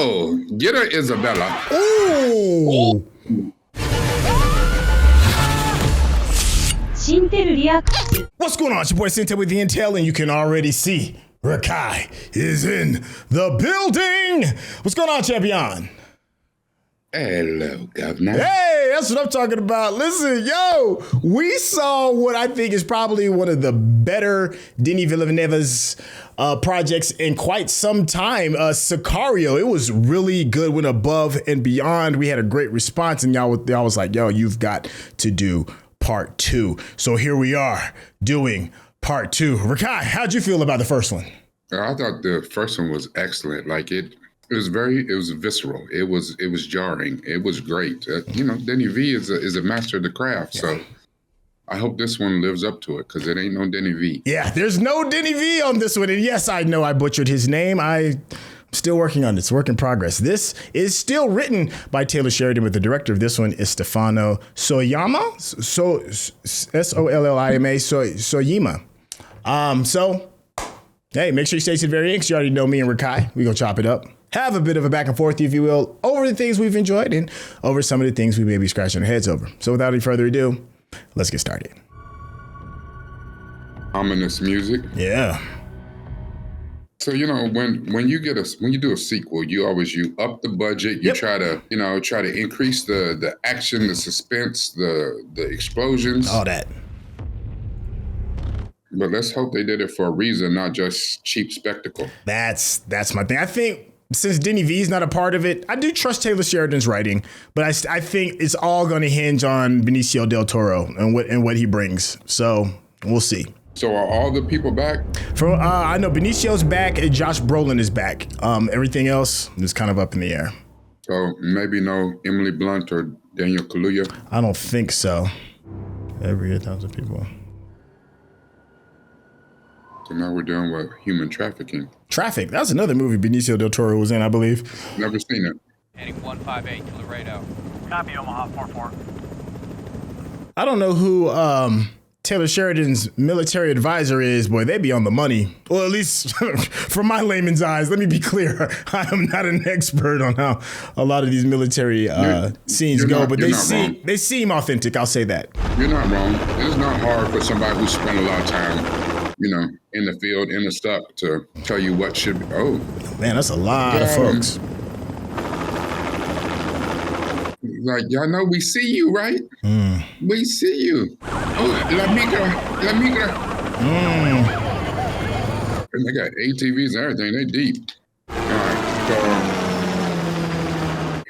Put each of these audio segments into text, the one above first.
Oh, get her Isabella. Ooh. What's going on? It's your boy Synttell with the Intel, and you can already see Rekkai is in the building. What's going on, champion? Hello, governor. Hey, that's what I'm talking about. Listen, yo, we saw what I think is probably one of the better Denis Villeneuve's projects in quite some time. Sicario, it was really good, went above and beyond. We had a great response, and y'all was like, yo, you've got to do part 2. So here we are doing part 2. Rekkai, how'd you feel about the first one? I thought the first one was excellent. Like it was visceral. It was jarring. It was great. Denis V is a master of the craft. Yeah. So I hope this one lives up to it, because it ain't no Denis V. Yeah, there's no Denis V on this one. And yes, I know I butchered his name. I'm still working on this. Work in progress. This is still written by Taylor Sheridan, but the director of this one is Stefano Sollima. Sollima. So, hey, make sure you stay to the very end. You already know me and Rekkai. We gonna chop it up. Have a bit of a back and forth, if you will, over the things we've enjoyed and over some of the things we may be scratching our heads over. So without any further ado, let's get started. Ominous music. Yeah. So, when you do a sequel, you up the budget, you try to increase the action, the suspense, the explosions. All that. But let's hope they did it for a reason, not just cheap spectacle. That's my thing. I think since Denis V is not a part of it, I do trust Taylor Sheridan's writing, but I think it's all going to hinge on Benicio del Toro and what he brings. So we'll see. So are all the people back? I know Benicio's back and Josh Brolin is back. Everything else is kind of up in the air. So maybe no Emily Blunt or Daniel Kaluuya? I don't think so. Every 1,000 people. So now we're dealing with human trafficking. Traffic. That's another movie Benicio del Toro was in, I believe. Never seen it. Heading 158 to Laredo. Copy, Omaha 4-4. I don't know who Taylor Sheridan's military advisor is. Boy, they be on the money. Well, at least from my layman's eyes. Let me be clear. I am not an expert on how a lot of these military scenes go, but they seem authentic. I'll say that. You're not wrong. It's not hard for somebody who spent a lot of time in the field, in the stuff, to tell you what should be. Oh, man, that's a lot of folks. Like, y'all know we see you, right? We see you. Oh, La Migra. And they got ATVs and everything. They deep. All right, so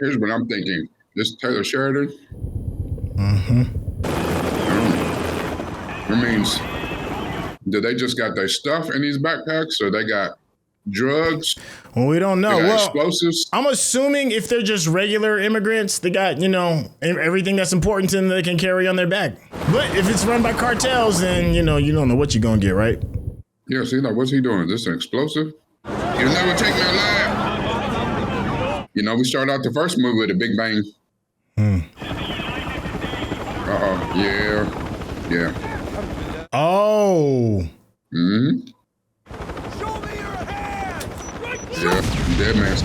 here's what I'm thinking. This Taylor Sheridan. It means, do they just got their stuff in these backpacks, or they got drugs? Well, we don't know. Well, explosives. I'm assuming if they're just regular immigrants, they got, everything that's important to them they can carry on their back. But if it's run by cartels, then, you don't know what you're going to get, right? Yeah, see, like, what's he doing? Is this an explosive? You'll never take me alive. We started out the first movie with a big bang. Uh-oh, yeah. Oh. Show me your hands! Right Yeah, dead man.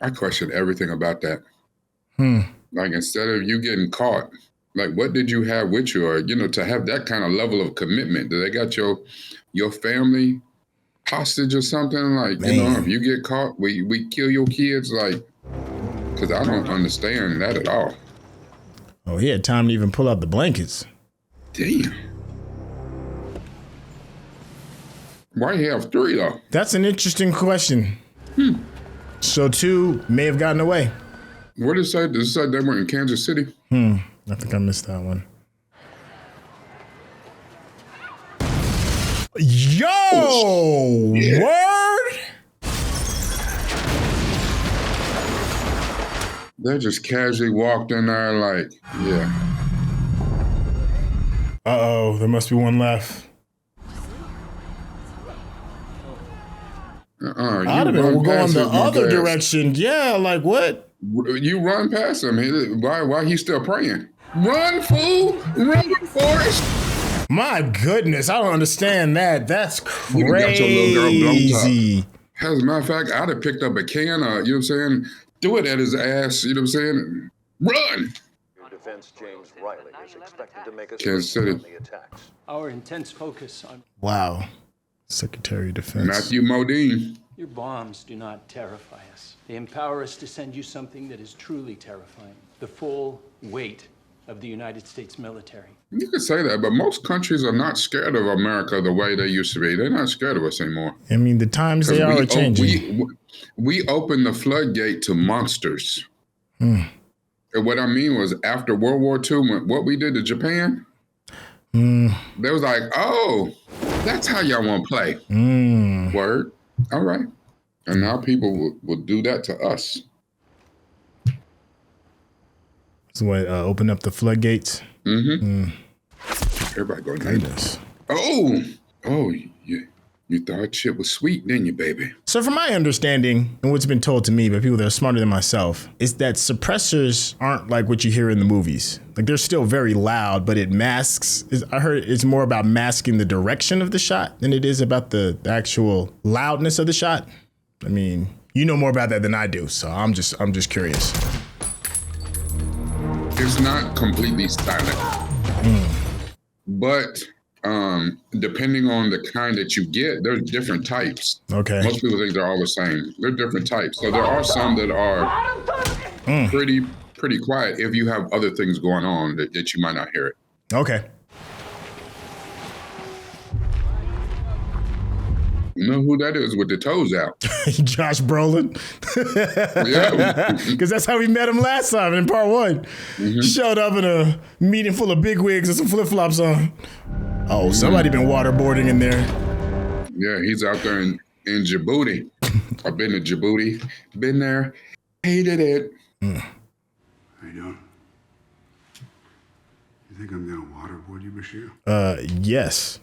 I question everything about that. Like, instead of you getting caught, like, what did you have with you? Or, to have that kind of level of commitment. Do they got your family hostage or something? Like, if you get caught, we kill your kids, like, because I don't understand that at all. Oh, he had time to even pull out the blankets. Damn. Why you have 3, though? That's an interesting question. So 2 may have gotten away. What did it say? Does it say they were in Kansas City? I think I missed that one. Yo! Oh, yeah. Word? They just casually walked in there like, yeah. Uh-oh, there must be one left. We're going the other direction. Yeah, like what? You run past him. Why he still praying? Run, fool! Run, Forrest! My goodness, I don't understand that. That's crazy. You got your little girl blown up. As a matter of fact, I'd have picked up a can, you know what I'm saying? Threw it at his ass, you know what I'm saying? Run! Defense James Riley is expected to make a Kansas City. on the attacks. Our intense focus on Wow. Secretary of Defense. Matthew Modine. your bombs do not terrify us. They empower us to send you something that is truly terrifying. The full weight of the United States military. You could say that, but most countries are not scared of America the way they used to be. They're not scared of us anymore. I mean, the times they are changing. We opened the floodgate to monsters. And what I mean was, after World War II, what we did to Japan, they was like, oh, that's how y'all want to play. Word. All right. And now people will do that to us. So what, open up the floodgates? Everybody go nuts. Oh, you thought shit was sweet, didn't you, baby? So from my understanding, and what's been told to me by people that are smarter than myself, is that suppressors aren't like what you hear in the movies. Like, they're still very loud, but it masks. I heard it's more about masking the direction of the shot than it is about the actual loudness of the shot. I mean, you know more about that than I do, so I'm just curious. It's not completely silent, but depending on the kind that you get, there's different types. Okay. Most people think they're all the same. They're different types. So there are some that are pretty quiet if you have other things going on that you might not hear it. Okay. You know who that is with the toes out? Josh Brolin. Yeah. Because that's how we met him last time in part one. Showed up in a meeting full of bigwigs and some flip-flops on. Oh, somebody been waterboarding in there. Yeah, he's out there in Djibouti. I've been to Djibouti. Been there. Hated it. How you doing? You think I'm gonna waterboard you, Bashir? Yes.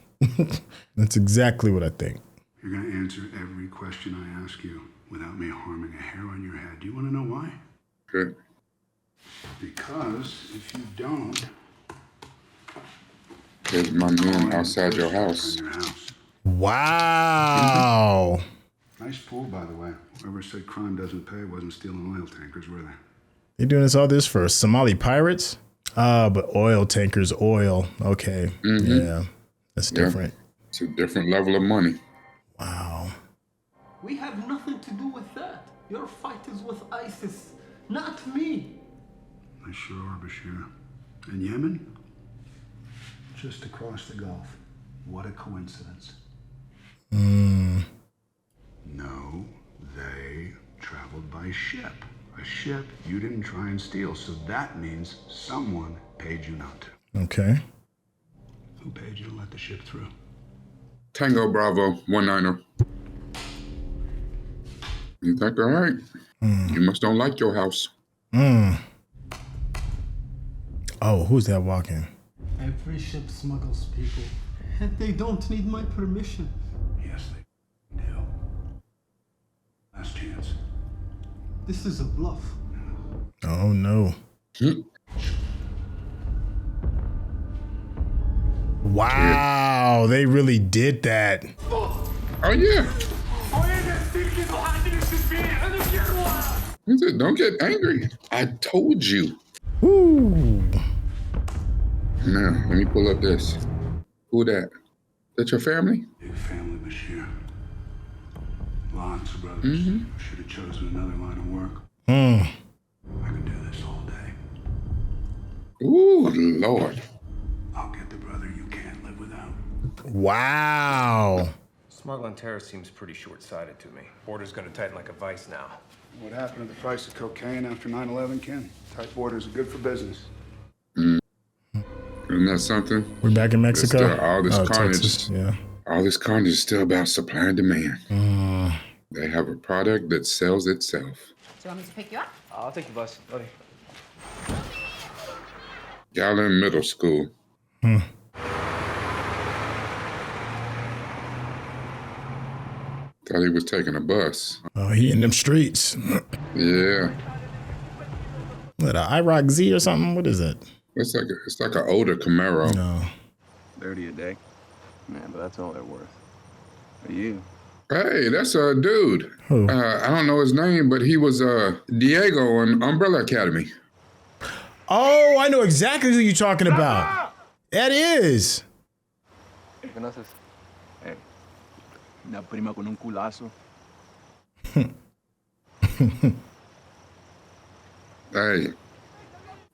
That's exactly what I think. You're gonna answer every question I ask you without me harming a hair on your head. Do you wanna know why? Good. Because if you don't, There's my man outside your house. in your house. Wow. Nice pool, by the way. Whoever said crime doesn't pay wasn't stealing oil tankers, were they? They doing all this for Somali pirates? But oil tankers, oil. Okay. Yeah. That's different. It's a different level of money. Wow. We have nothing to do with that. Your fight is with ISIS, not me. They sure are, Bashir. And Yemen? Just across the Gulf. What a coincidence. No, they traveled by ship. A ship you didn't try and steal, so that means someone paid you not to. Okay. Who paid you to let the ship through? Tango Bravo 19er. You think all right? You must don't like your house. Oh, who's that walking? Every ship smuggles people, and they don't need my permission. Yes, they do. Last chance. This is a bluff. Oh, no. Wow, they really did that. Oh, yeah. He said, don't get angry. I told you. Woo. Now, let me pull up this. Who that? That your family? Big family, Bashir. Lots of brothers. Should have chosen another line of work. I could do this all day. Ooh, Lord. I'll get the brother you can't live without. Wow. Smuggling terrorists seems pretty short-sighted to me. Border's gonna tighten like a vice now. What happened to the price of cocaine after 9/11, Ken? Tight borders are good for business. Isn't that something? We're back in Mexico. All this carnage. Texas, yeah. All this carnage is still about supply and demand. They have a product that sells itself. Do you want me to pick you up? I'll take the bus, buddy. Y'all in middle school. Thought he was taking a bus. Oh, he in them streets. Yeah. What, a IROC Z or something? What is it? It's like an older Camaro. No. 30 a day. Man, but that's all they're worth. For you. Hey, that's a dude. Who? I don't know his name, but he was Diego on Umbrella Academy. Oh, I know exactly who you're talking about. That is. ¿Conoces? Hey, una prima con un culazo. Hey,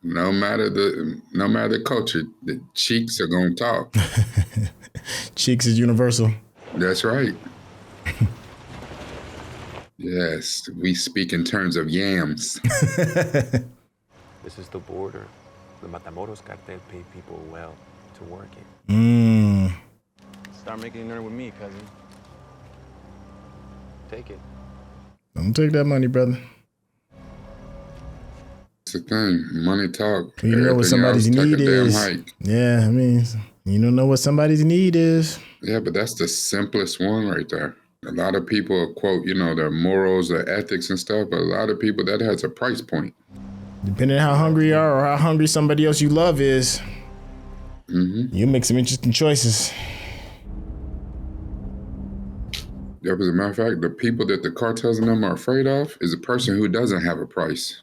no matter the culture, the cheeks are gonna talk. Cheeks is universal. That's right. Yes, we speak in terms of yams. This is the border. The Matamoros cartel pay people well to work it. Start making it earn with me, cousin. Take it. Don't take that money, brother. It's the thing. Money talk. You know what somebody's need is. Yeah, I mean, you don't know what somebody's need is. Yeah, but that's the simplest one right there. A lot of people quote, their morals, their ethics and stuff, but a lot of people, that has a price point. Depending on how hungry you are or how hungry somebody else you love is, you make some interesting choices. Yeah, as a matter of fact, the people that the cartels and them are afraid of is a person who doesn't have a price.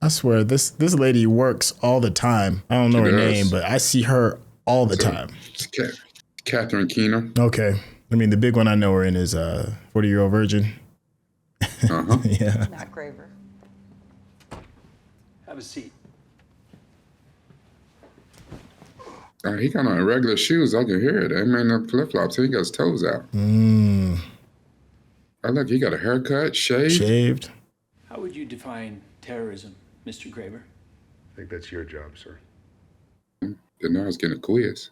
I swear, this lady works all the time. I don't know her name, but I see her all the time. Catherine Keener. Okay. I mean, the big one I know her in is 40-Year-Old Virgin. Yeah. Not Graver. Have a seat. He got on regular shoes. I can hear it. I mean, the flip-flops. He got his toes out. Oh, look, he got a haircut, shaved. How would you define terrorism, Mr. Graver? I think that's your job, sir. Then now I was getting a quiz.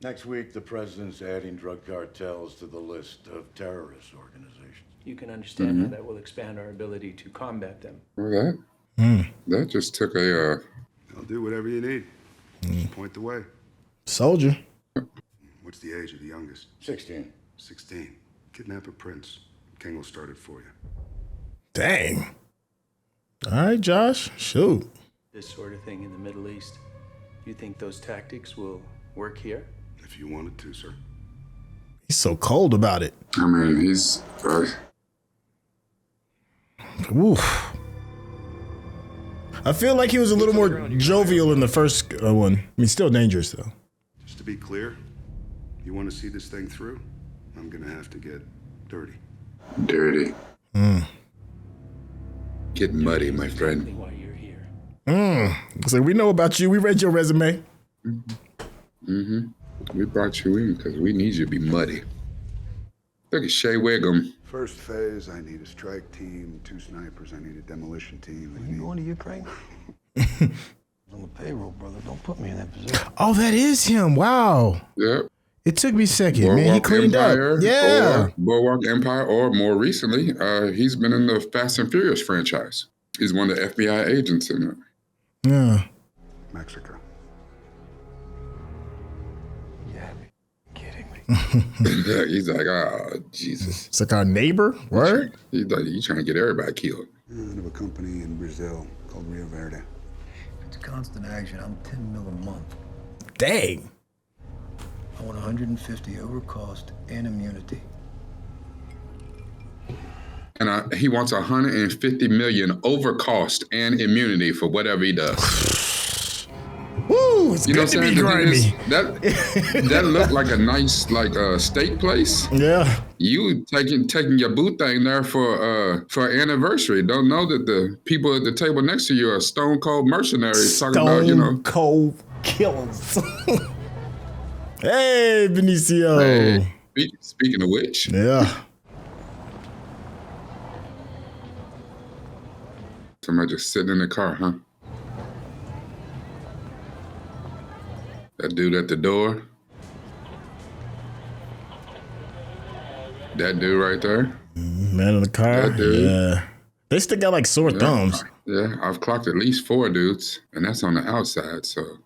Next week, the president's adding drug cartels to the list of terrorist organizations. You can understand how that will expand our ability to combat them. Well, that just took a... I'll do whatever you need. Just point the way. Soldier. What's the age of the youngest? 16. 16. Kidnap a prince. King will start it for you. Dang. All right, Josh. Shoot. This sort of thing in the Middle East, you think those tactics will work here? If you wanted to, sir. He's so cold about it. I mean, he's... Oof. I feel like he was a little more jovial in the first one. I mean, still dangerous, though. Just to be clear, you want to see this thing through? I'm going to have to get dirty. Dirty. Get muddy, my friend. Why you're here. It's like, we know about you. We read your resume. We brought you in because we need you to be muddy. Look at Shea Wiggum. First phase, I need a strike team, 2 snipers. I need a demolition team. You going to Ukraine? I'm on the payroll, brother. Don't put me in that position. Oh, that is him. Wow. Yep. It took me a second, Boardwalk man. He cleaned Empire, up. Yeah. Boardwalk Empire, or more recently, he's been in the Fast and Furious franchise. He's one of the FBI agents in it. Yeah. Mexico. He's like, oh, Jesus. It's like our neighbor, right? He's like, you trying to get everybody killed. I have a company in Brazil called Rio Verde. It's constant action. I'm 10 mil a month. Dang. I want 150 over cost and immunity. And he wants 150 million over cost and immunity for whatever he does. Woo, it's good to be grimy. That looked like a nice steak place. Yeah. You taking your boo thing there for an anniversary. Don't know that the people at the table next to you are stone cold mercenaries talking about, cold killers. Hey, Benicio. Hey, speaking of which. Yeah. Somebody just sitting in the car, huh? That dude at the door. That dude right there. Man in the car. That dude. Yeah. They still got like sore thumbs. Yeah, I've clocked at least 4 dudes, and that's on the outside, so.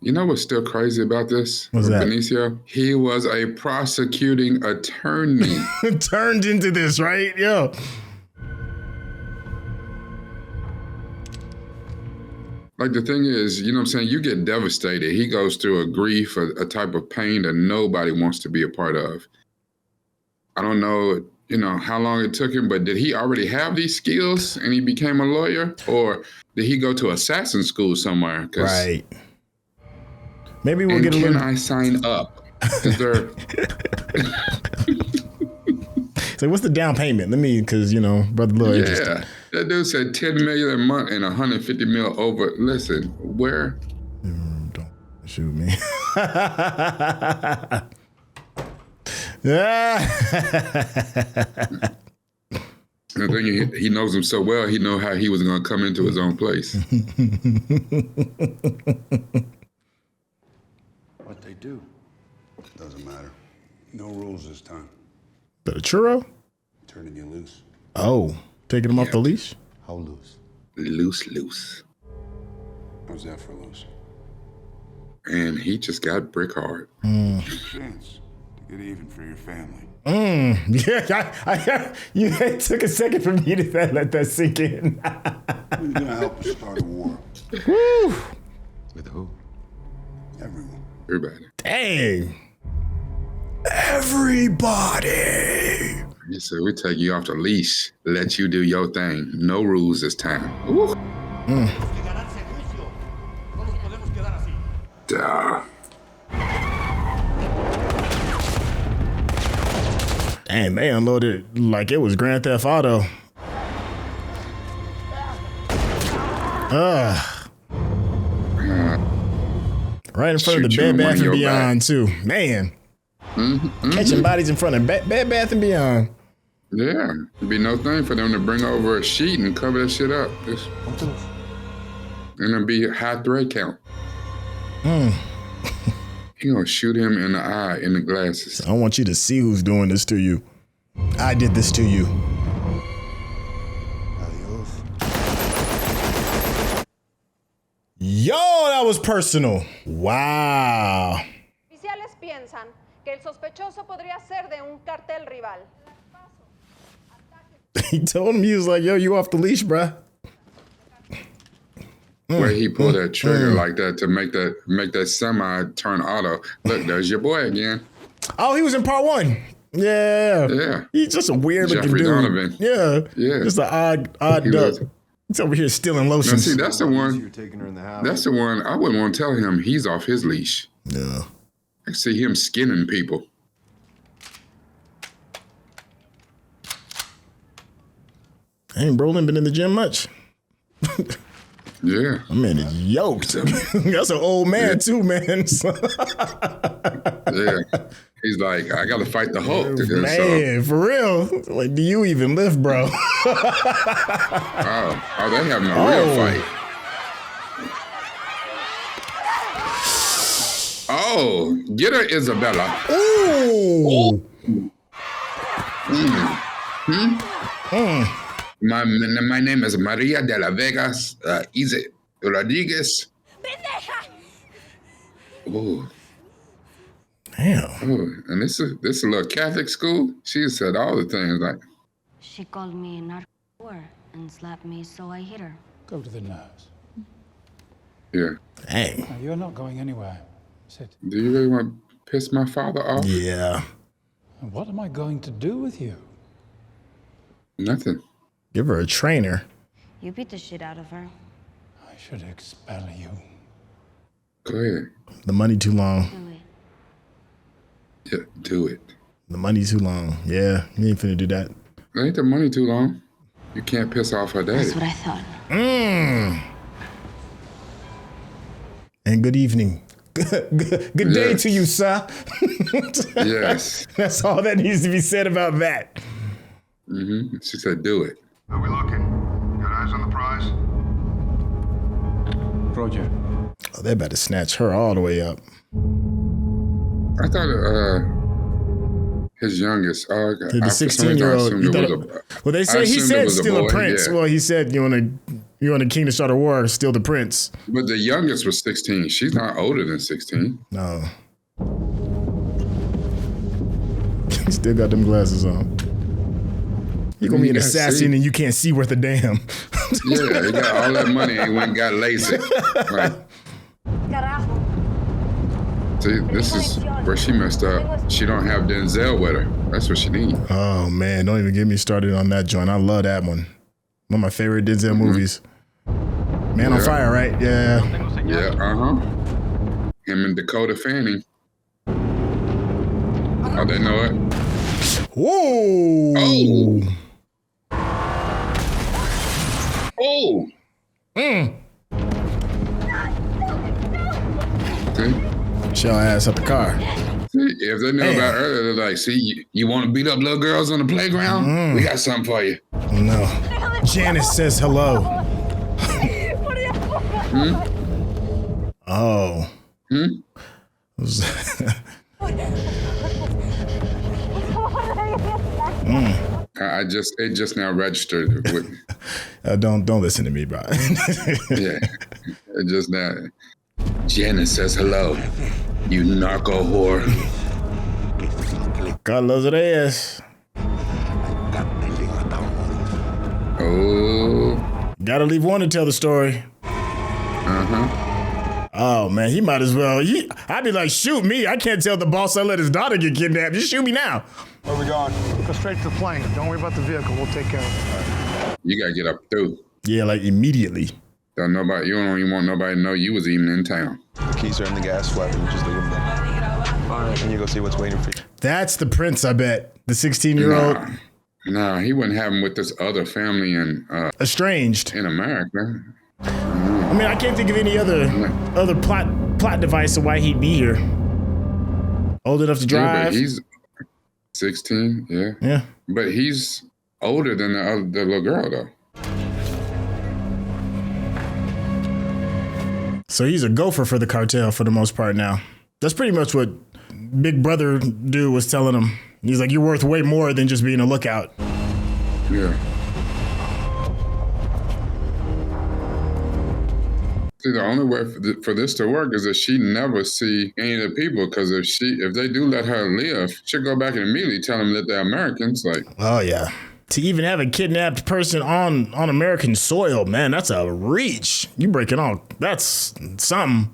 You know what's still crazy about this? What's that? Benicio? He was a prosecuting attorney. Turned into this, right? Yeah. Like the thing is, you know what I'm saying? You get devastated. He goes through a grief, a type of pain that nobody wants to be a part of. I don't know, you know, how long it took him, but did he already have these skills and he became a lawyer? Or did he go to assassin school somewhere? Right. Maybe we'll get a little... Can I sign up? Is there... So what's the down payment? Let me, because, you know, brother, little interesting. Yeah, that dude said $10 million a month and $150 million over. Listen, where? Don't shoot me. The thing, he knows him so well. He know how he was going to come into his own place. What they do doesn't matter. No rules this time. The churro? Turning you loose. Oh, taking him off the leash? How loose? Loose. How's that for loose? And he just got brick hard. Chance to get even for your family. Yeah, it took a second for me to let that sink in. You're gonna help us start a war. Woo! With who? Everyone. Everybody. Dang. Everybody. He said, we take you off the leash, let you do your thing. No rules this time. Ooh. Duh. Dang, they unloaded like it was Grand Theft Auto. Right in front of the Bed Bath & Beyond, too. Man. Catching bodies in front of Bed Bath & Beyond. Yeah. It'd be no thing for them to bring over a sheet and cover that shit up. And it'd be a high thread count. You're going to shoot him in the eye, in the glasses. I want you to see who's doing this to you. I did this to you. Yo, that was personal. Wow. Oficiales piensan que el sospechoso podría ser de un cartel rival. He told him, he was like, yo, you off the leash, bruh. Where he pulled that trigger like that to make that semi turn auto. Look, there's your boy again. Oh, he was in part 1. Yeah. He's just a weird looking dude. Donovan. Yeah. Just an odd duck. He's over here stealing lotions. Now, see, that's the one. That's the one. I wouldn't want to tell him he's off his leash. Yeah. I see him skinning people. Ain't Brolin been in the gym much? Yeah. I mean, it's yoked. That's an old man too, man. Yeah. He's like, I got to fight the Hulk. Man, for real. Like, do you even lift, bro? Oh, they having a real fight. Oh, get her, Isabella. Ooh. My name is Maria de la Vegas Rodriguez. Oh. Damn. Oh, and this is a little Catholic school. She said all the things like. She called me a narc and slapped me, so I hit her. Go to the nurse. Yeah. Dang. No, you're not going anywhere. Sit. Do you really want to piss my father off? Yeah. And what am I going to do with you? Nothing. Give her a trainer. You beat the shit out of her. I should expel you. Go ahead. The money too long. Yeah, do it. The money too long. Yeah, you ain't finna do that. Ain't the money too long? You can't piss off her daddy. That's what I thought. And good evening. Good day to you, sir. Yes. That's all that needs to be said about that. Mm-hmm. She said, do it. How we looking? Got eyes on the prize? Roger. Oh, they better snatch her all the way up. I thought his youngest, the 16-year-old. Well, they said he said still a prince. Yeah. Well, he said you want a king to start a war, still the prince. But the youngest was 16. She's not older than 16. No. He still got them glasses on. You gonna be an assassin and you can't see worth a damn. Yeah, he got all that money and went and got LASIK. Like, see, this is where she messed up. She don't have Denzel with her. That's what she needs. Oh man, don't even get me started on that joint. I love that one. One of my favorite Denzel movies. Man on Fire, right? Yeah. Yeah, Him and Dakota Fanning. Oh, they know it. Whoa! Oh! See? Shell ass up the car. See, if they knew about earlier, they're like, see, you want to beat up little girls on the playground? We got something for you. No. Janice says hello. Oh. It just now registered with me. Don't listen to me, bro. Yeah. It just now. Janice says hello. You narco whore. Carlos Reyes. Oh. Gotta leave one to tell the story. Oh man, he might as well. I'd be like, shoot me. I can't tell the boss I let his daughter get kidnapped. Just shoot me now. Where we going? Go straight to the plane. Don't worry about the vehicle. We'll take care of it. You gotta get up through. Yeah, like immediately. You don't even want nobody to know you was even in town. The keys are in the gas swipe. You just leave them there. All right, and you go see what's waiting for you. That's the prince, I bet. The 16-year-old. Nah, he wouldn't have him with this other family and estranged in America. I mean, I can't think of any other plot device of why he'd be here. Old enough to drive. Yeah, but he's 16. Yeah. Yeah. But he's older than the little girl though. So he's a gopher for the cartel for the most part now. That's pretty much what Big Brother dude was telling him. He's like, you're worth way more than just being a lookout. Yeah. See, the only way for this to work is that she never see any of the people, because if they do let her live, she'll go back and immediately tell them that they're Americans. Like, oh yeah. To even have a kidnapped person on American soil, man, that's a reach. You break it on. That's something.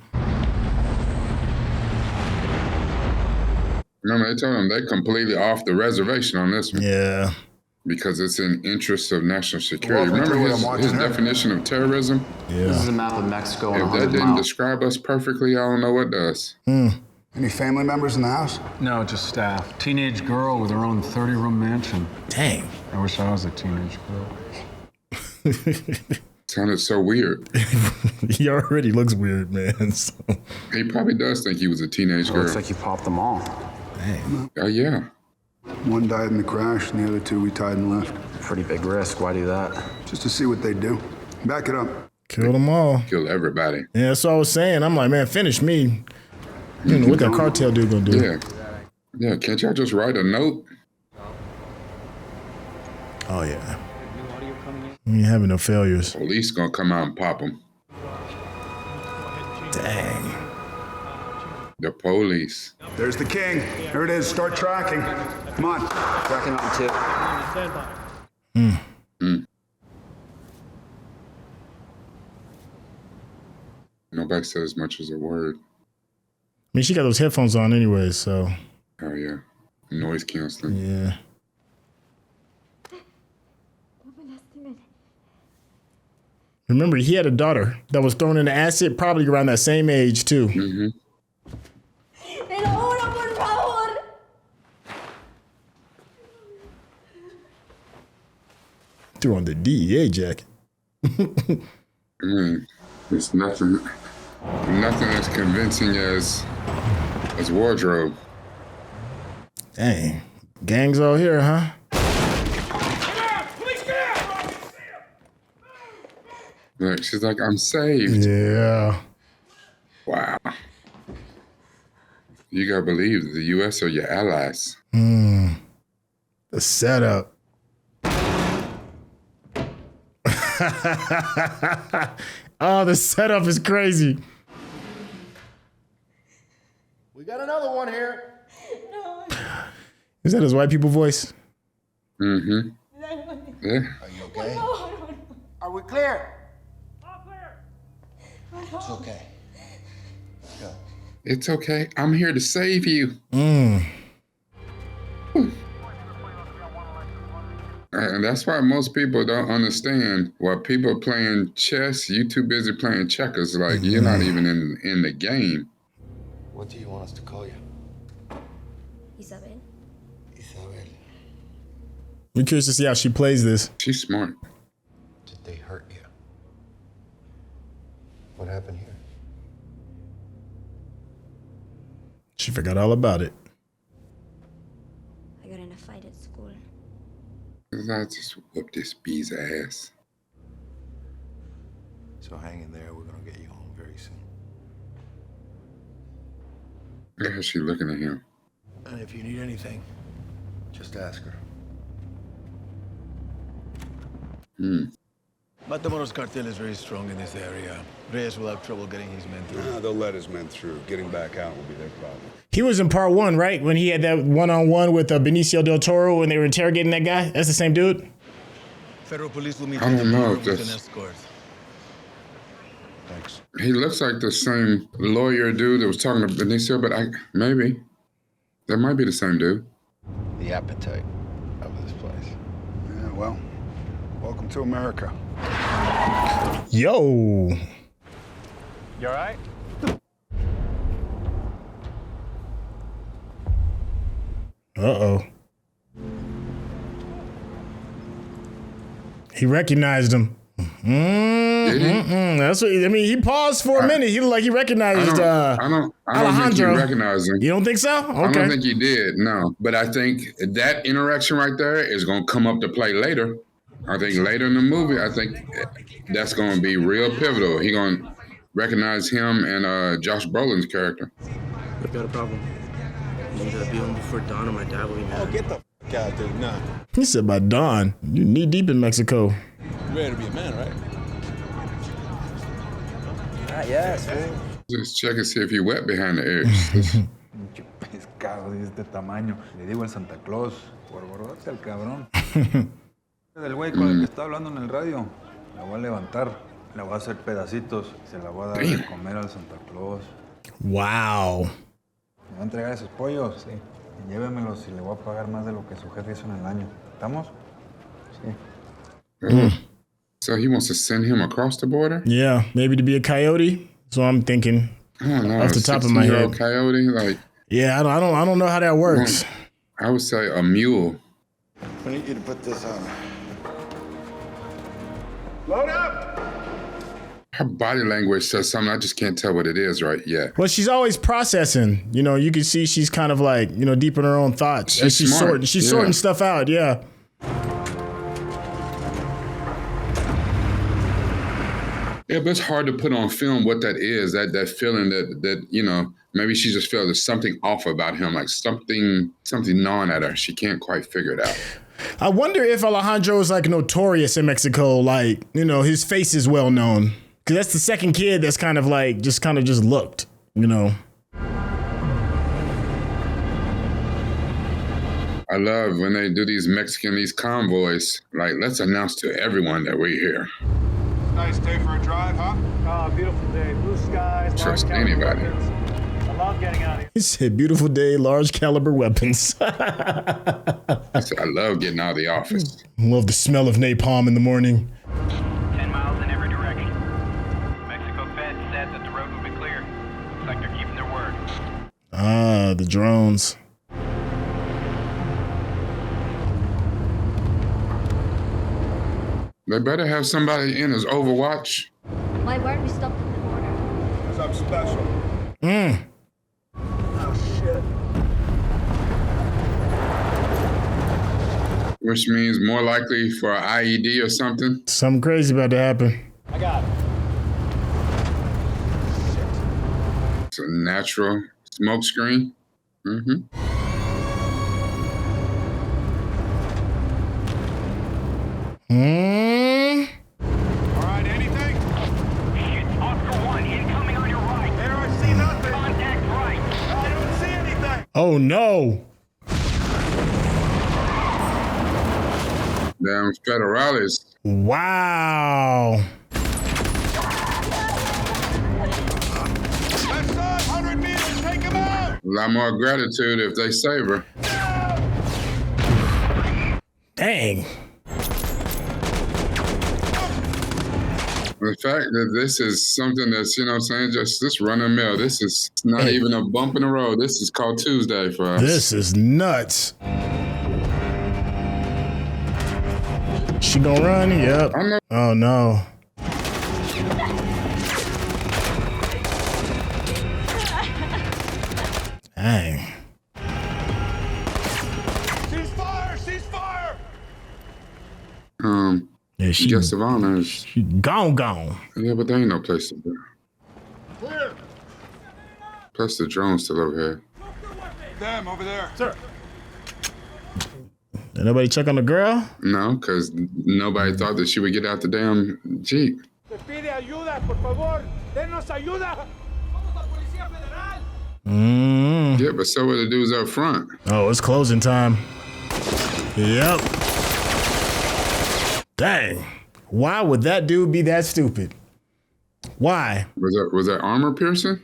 Remember, they told them they're completely off the reservation on this one. Yeah. Because it's in interest of national security. Remember his definition of terrorism? Yeah. This is a map of Mexico. If that didn't describe us perfectly, I don't know what does. Any family members in the house? No, just staff. Teenage girl with her own 30-room mansion. Dang. I wish I was a teenage girl. Sounded so weird. He already looks weird, man. So. He probably does think he was a teenage girl. Looks like you popped them all. Dang. Oh, yeah. One died in the crash, and the other two we tied and left. Pretty big risk. Why do that? Just to see what they do. Back it up. Kill them all. Kill everybody. Yeah, that's what I was saying. I'm like, man, finish me. You know what that cartel dude gonna do? Yeah. Yeah, can't y'all just write a note? Oh, yeah. You ain't having no failures. Police gonna come out and pop them. Dang. The police. There's the king. There it is. Start tracking. Come on. Tracking on two. Nobody said as much as a word. I mean, she got those headphones on anyway, so. Oh, yeah. Noise canceling. Yeah. Remember, he had a daughter that was thrown into acid probably around that same age, too. Mm-hmm. Threw on the DEA jacket. It's nothing as convincing as wardrobe. Dang. Gangs all here, huh? Look, she's like, I'm saved. Yeah. Wow. You gotta believe the U.S. are your allies. The setup. Oh, the setup is crazy. We got another one here. Is that his white people voice? Mm-hmm. Yeah. Are you okay? Are we clear? It's okay. Go. It's okay. I'm here to save you. And that's why most people don't understand. While people are playing chess, you too busy playing checkers. Like, you're not even in the game. What do you want us to call you? Isabel. Isabel. I'm curious to see how she plays this. She's smart. Did they hurt you? What happened here? She forgot all about it. I got in a fight at school. I just whooped this bee's ass. So hang in there. We're gonna get you home very soon. Look how she looking at him. And if you need anything, just ask her. Matamoros cartel is very strong in this area. Reyes will have trouble getting his men through. They'll let his men through. Getting back out will be their problem. He was in part 1, right? When he had that one-on-one with Benicio del Toro when they were interrogating that guy. That's the same dude? Federal police will meet I don't know if with an that's... escort. Thanks. He looks like the same lawyer dude that was talking to Benicio, but maybe. That might be the same dude. The appetite of this place. Yeah, well, welcome to America. Yo. You all right? Uh-oh. He recognized him. That's what I mean. He paused for a minute. He looked like he recognized I don't Alejandro. think he recognized him. You don't think so? Okay. I don't think he did, no. But I think that interaction right there is going to come up to play later. I think later in the movie, I think that's going to be real pivotal. He going to recognize him and Josh Brolin's character. I've got a problem. You need to be home before dawn or my dad will be mad. Oh, get the f*** out there, nah. He said by dawn. You knee deep in Mexico. You ready to be a man, right? Yes, Just check and see if you're wet behind the ears. Pescado de este tamaño. Le digo el Santa Claus, por borrarse al cabrón. Del güey con el que está hablando en el radio, la voy a levantar, la voy a hacer pedacitos, se la voy a dar de comer al Santa Claus. Wow. Me va a entregar esos pollos, sí. Y llévemelos y le voy a pagar más de lo que su jefe hizo en el año. ¿Estamos? Sí. So he wants to send him across the border? Yeah, maybe to be a coyote. So I'm thinking I don't know, off the top of my head. Coyote, like, yeah, I don't know how that works. I would say a mule. I need you to put this on. Load up! Her body language says something. I just can't tell what it is right yet. Well, she's always processing. You know, you can see she's kind of like, you know, deep in her own thoughts. She's smart. sorting stuff out. Yeah. Yeah, but it's hard to put on film what that is. That feeling that you know, maybe she just feels there's something off about him, like something gnawing at her. She can't quite figure it out. I wonder if Alejandro is like notorious in Mexico. Like, you know, his face is well known. Because that's the second kid that's kind of looked, you know. I love when they do these convoys. Like, let's announce to everyone that we're here. Nice day for a drive, huh? Beautiful day. Blue skies. Trust anybody. I love getting out of here. He said, beautiful day, large caliber weapons. I said, I love getting out of the office. Love the smell of napalm in the morning. 10 miles in every direction. Mexico Fed said that the road will be clear. Looks like they're keeping their word. Ah, the drones. They better have somebody in as Overwatch. Why weren't we stopped at the border? Something special. Oh, shit. Which means more likely for an IED or something. Something crazy about to happen. I got it. It's a natural smoke screen. All right, anything? Oscar 1, incoming on your right. There, I see nothing. Contact right. I don't see anything. Oh, no. Damn federales. Wow. Left side, 100 meters, take him out! A lot more gratitude if they save her. Dang. The fact that this is something that's, you know what I'm saying, just this run of mill. This is not even a bump in the road. This is called Tuesday for us. This is nuts. She gonna run? Yep. Oh no. Dang. Ceasefire! Ceasefire! Yeah, guest of honors. She gone. Yeah, but there ain't no place to go. Clear! Plus the drone's still over here. Them over there. Sir. Did nobody check on the girl? No, because nobody thought that she would get out the damn Jeep. Te pide ayuda, por favor. Denos ayuda. Yeah, but so were the dudes up front. Oh, it's closing time. Yep. Dang. Why would that dude be that stupid? Why? Was that armor piercing?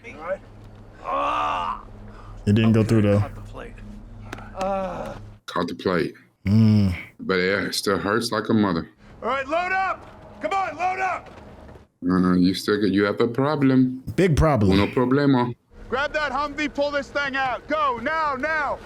It didn't go through though. Caught the plate. But yeah, it still hurts like a mother. All right, load up. Come on, load up. You have a problem. Big problem. Uno problema. Grab that Humvee, pull this thing out. Go, now.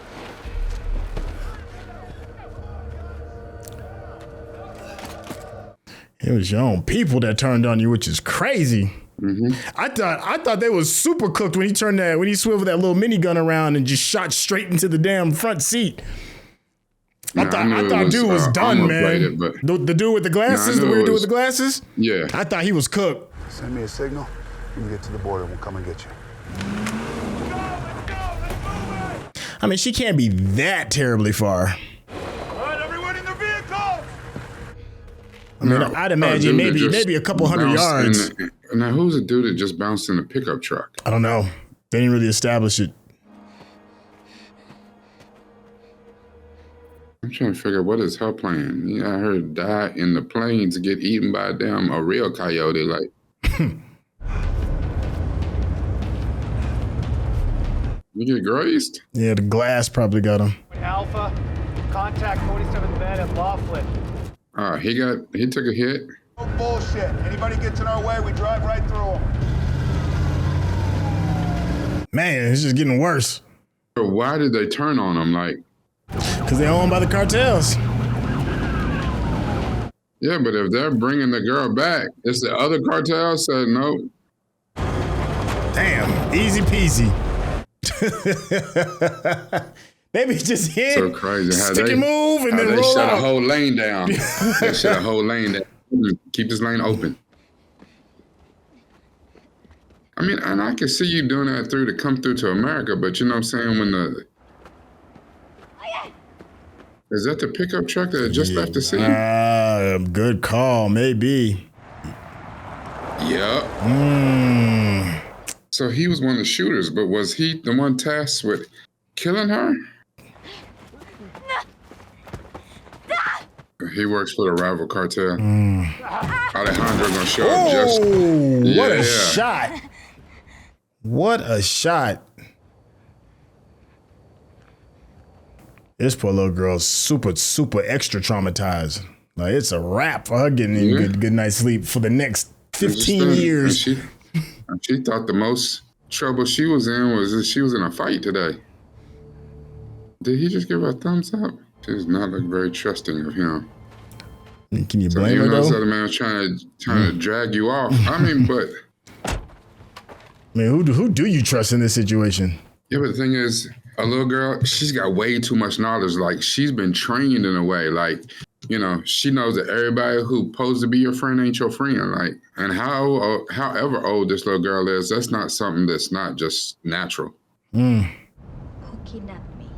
It was your own people that turned on you, which is crazy. Mm-hmm. I thought they was super cooked when he swiveled that little minigun around and just shot straight into the damn front seat. I thought dude was done, man. The dude with the glasses, the weird dude with the glasses? Yeah. I thought he was cooked. Send me a signal. When we get to the border, we'll come and get you. I mean, she can't be that terribly far. All right, everyone in the vehicle. I mean, I'd imagine maybe a couple hundred yards. Now, who's the dude that just bounced in the pickup truck? I don't know. They didn't really establish it. I'm trying to figure out what is her plan. Yeah, I heard die in the planes, get eaten by a real coyote. Like, you get grazed? Yeah, the glass probably got him. Alpha, contact 47th Med at Laughlin. He took a hit. No bullshit. Anybody gets in our way, we drive right through them. Man, it's just getting worse. But why did they turn on him? Like, because they're owned by the cartels. Yeah, but if they're bringing the girl back, it's the other cartel said no. Damn, easy peasy. Maybe just hit. So crazy. Stick and move and then roll out. They shut a whole lane down. They shut a whole lane down. Keep this lane open. I mean, and I can see you doing that to come through to America, but you know what I'm saying? Is that the pickup truck that just left the scene? Good call, maybe. Yep. So he was one of the shooters, but was he the one tasked with killing her? He works for the rival cartel. Alejandro gonna show up just. What a shot! What a shot! This poor little girl's super extra traumatized. Like, it's a wrap for her getting good night's sleep for the next 15 years. She thought the most trouble she was in was that she was in a fight today. Did he just give her a thumbs up? She does not look very trusting of him. Can you blame her, though? This other man was trying to drag you off. I mean, but... I mean, who do you trust in this situation? Yeah, but the thing is, a little girl, she's got way too much knowledge. Like, she's been trained in a way. Like, you know, she knows that everybody who supposed to be your friend ain't your friend. Like, and however old this little girl is, that's not something that's not just natural. Who kidnapped me?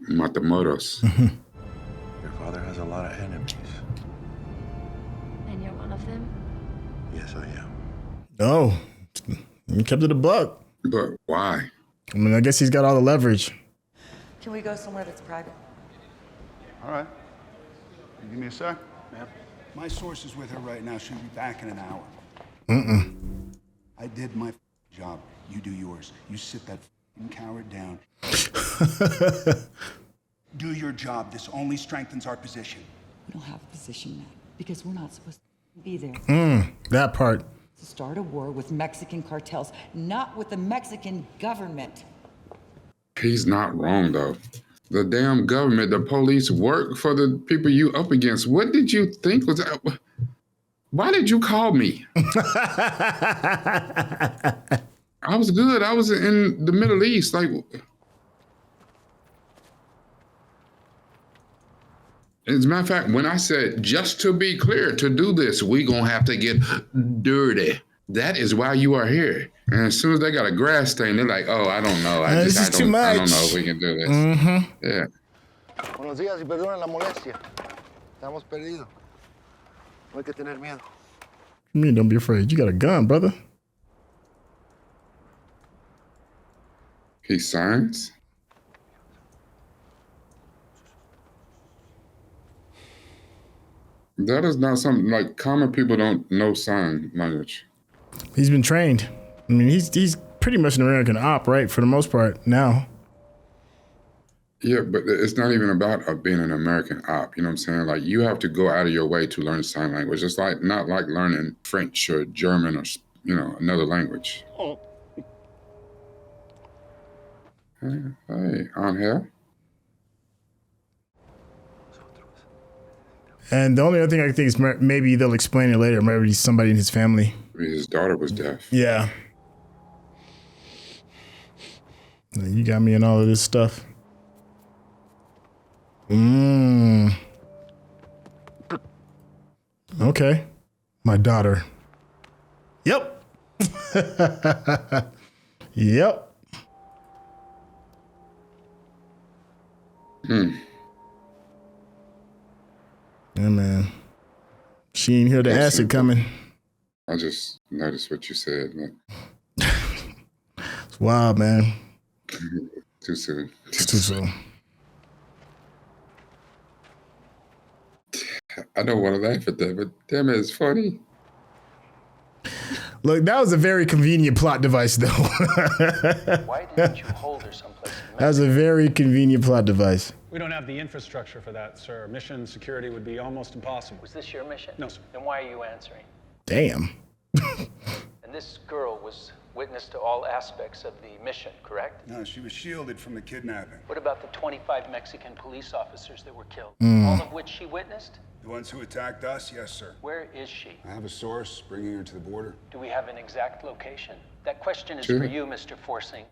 Matamoros. Your father has a lot of enemies. And you're one of them? Yes, I am. Oh, he kept it a buck. But why? I mean, I guess he's got all the leverage. Can we go somewhere that's private? All right. Give me a sec. Yep. My source is with her right now. She'll be back in an hour. I did my job. You do yours. You sit that coward down. Do your job. This only strengthens our position. We don't have a position, Matt, because we're not supposed to be there. That part. To start a war with Mexican cartels, not with the Mexican government. He's not wrong, though. The damn government, the police work for the people you up against. What did you think was that? Why did you call me? I was good. I was in the Middle East. Like, as a matter of fact, when I said, just to be clear, to do this, we gonna have to get dirty. That is why you are here. And as soon as they got a grass stain, they're like, oh, I don't know. I don't know if we can do this. Yeah. Buenos días y perdonen la molestia. Estamos perdidos. No hay que tener miedo. You mean don't be afraid? You got a gun, brother. He signs? That is not something like common people don't know sign language. He's been trained. I mean, he's pretty much an American op, right? For the most part now. Yeah, but it's not even about being an American op. You know what I'm saying? Like, you have to go out of your way to learn sign language. It's like not like learning French or German or, you know, another language. Hey, Angel. And the only other thing I think is maybe they'll explain it later. Maybe somebody in his family. His daughter was deaf. Yeah. You got me in all of this stuff. Okay. My daughter. Yep. Yep. Yeah, man. She ain't hear the acid coming. I just noticed what you said, man. It's wild, man. Too soon. It's too soon. I don't want to laugh at that, but damn it, it's funny. Look, that was a very convenient plot device, though. Why didn't you hold her someplace? That was a very convenient plot device. We don't have the infrastructure for that, sir. Mission security would be almost impossible. Was this your mission? No, sir. Then why are you answering? Damn. And this girl was witness to all aspects of the mission, correct? No, she was shielded from the kidnapping. What about the 25 Mexican police officers that were killed? Mm. All of which she witnessed? The ones who attacked us? Yes, sir. Where is she? I have a source bringing her to the border. Do we have an exact location? That question is Sure. for you, Mr. Forsing.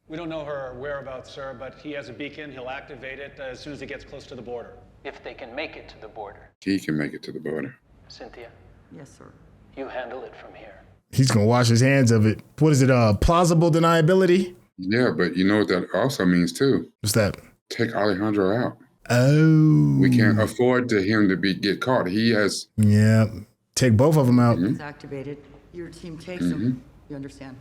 We don't know her whereabouts, sir, but he has a beacon. He'll activate it as soon as he gets close to the border. If they can make it to the border. He can make it to the border. Cynthia, Yes, sir. you handle it from here. He's gonna wash his hands of it. What is it? Plausible deniability? Yeah, but you know what that also means too? What's that? Take Alejandro out. Oh. We can't afford to him to get caught. He has. Yeah. Take both of them out. It's activated. Your team takes him. You understand?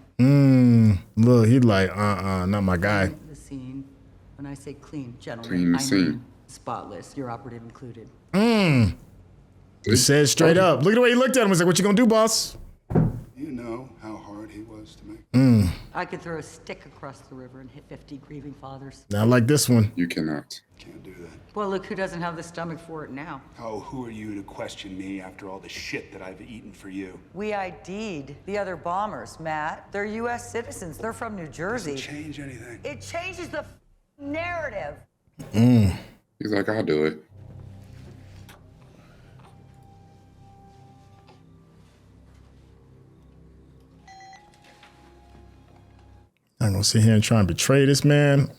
Look, he's like, not my guy. The scene. When I say clean, gentlemen, Clean the I scene. mean spotless. Your operative included. It says straight up. Look at the way he looked at him. He's like, what you gonna do, boss? You know how hard he was to make. I could throw a stick across the river and hit 50 grieving fathers. Not like this one. You cannot. Can't do that. Well, look who doesn't have the stomach for it now. Oh, who are you to question me after all the shit that I've eaten for you? We ID'd the other bombers, Matt. They're U.S. citizens. They're from New Jersey. Doesn't change anything. It changes the narrative. He's like, I'll do it. I'm gonna sit here and try and betray this man.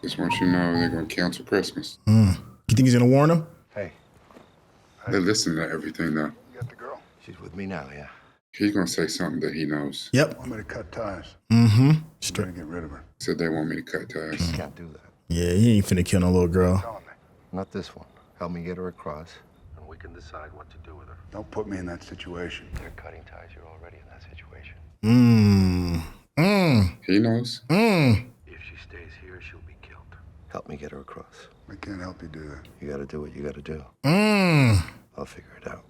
Just want you to know they're gonna cancel Christmas. You think he's gonna warn him? Hey. They listen to everything though. You got the girl? She's with me now, yeah. He's gonna say something that he knows. Yep. I'm gonna cut ties. Straight. Trying to get rid of her. Said they want me to cut ties. Can't do that. Yeah, he ain't finna kill no little girl. Not this one. Help me get her across, and we can decide what to do with her. Don't put me in that situation. You're cutting ties. You're already in that situation. He knows. If she stays here, she'll be killed. Help me get her across. I can't help you do that. You gotta do what you gotta do. I'll figure it out.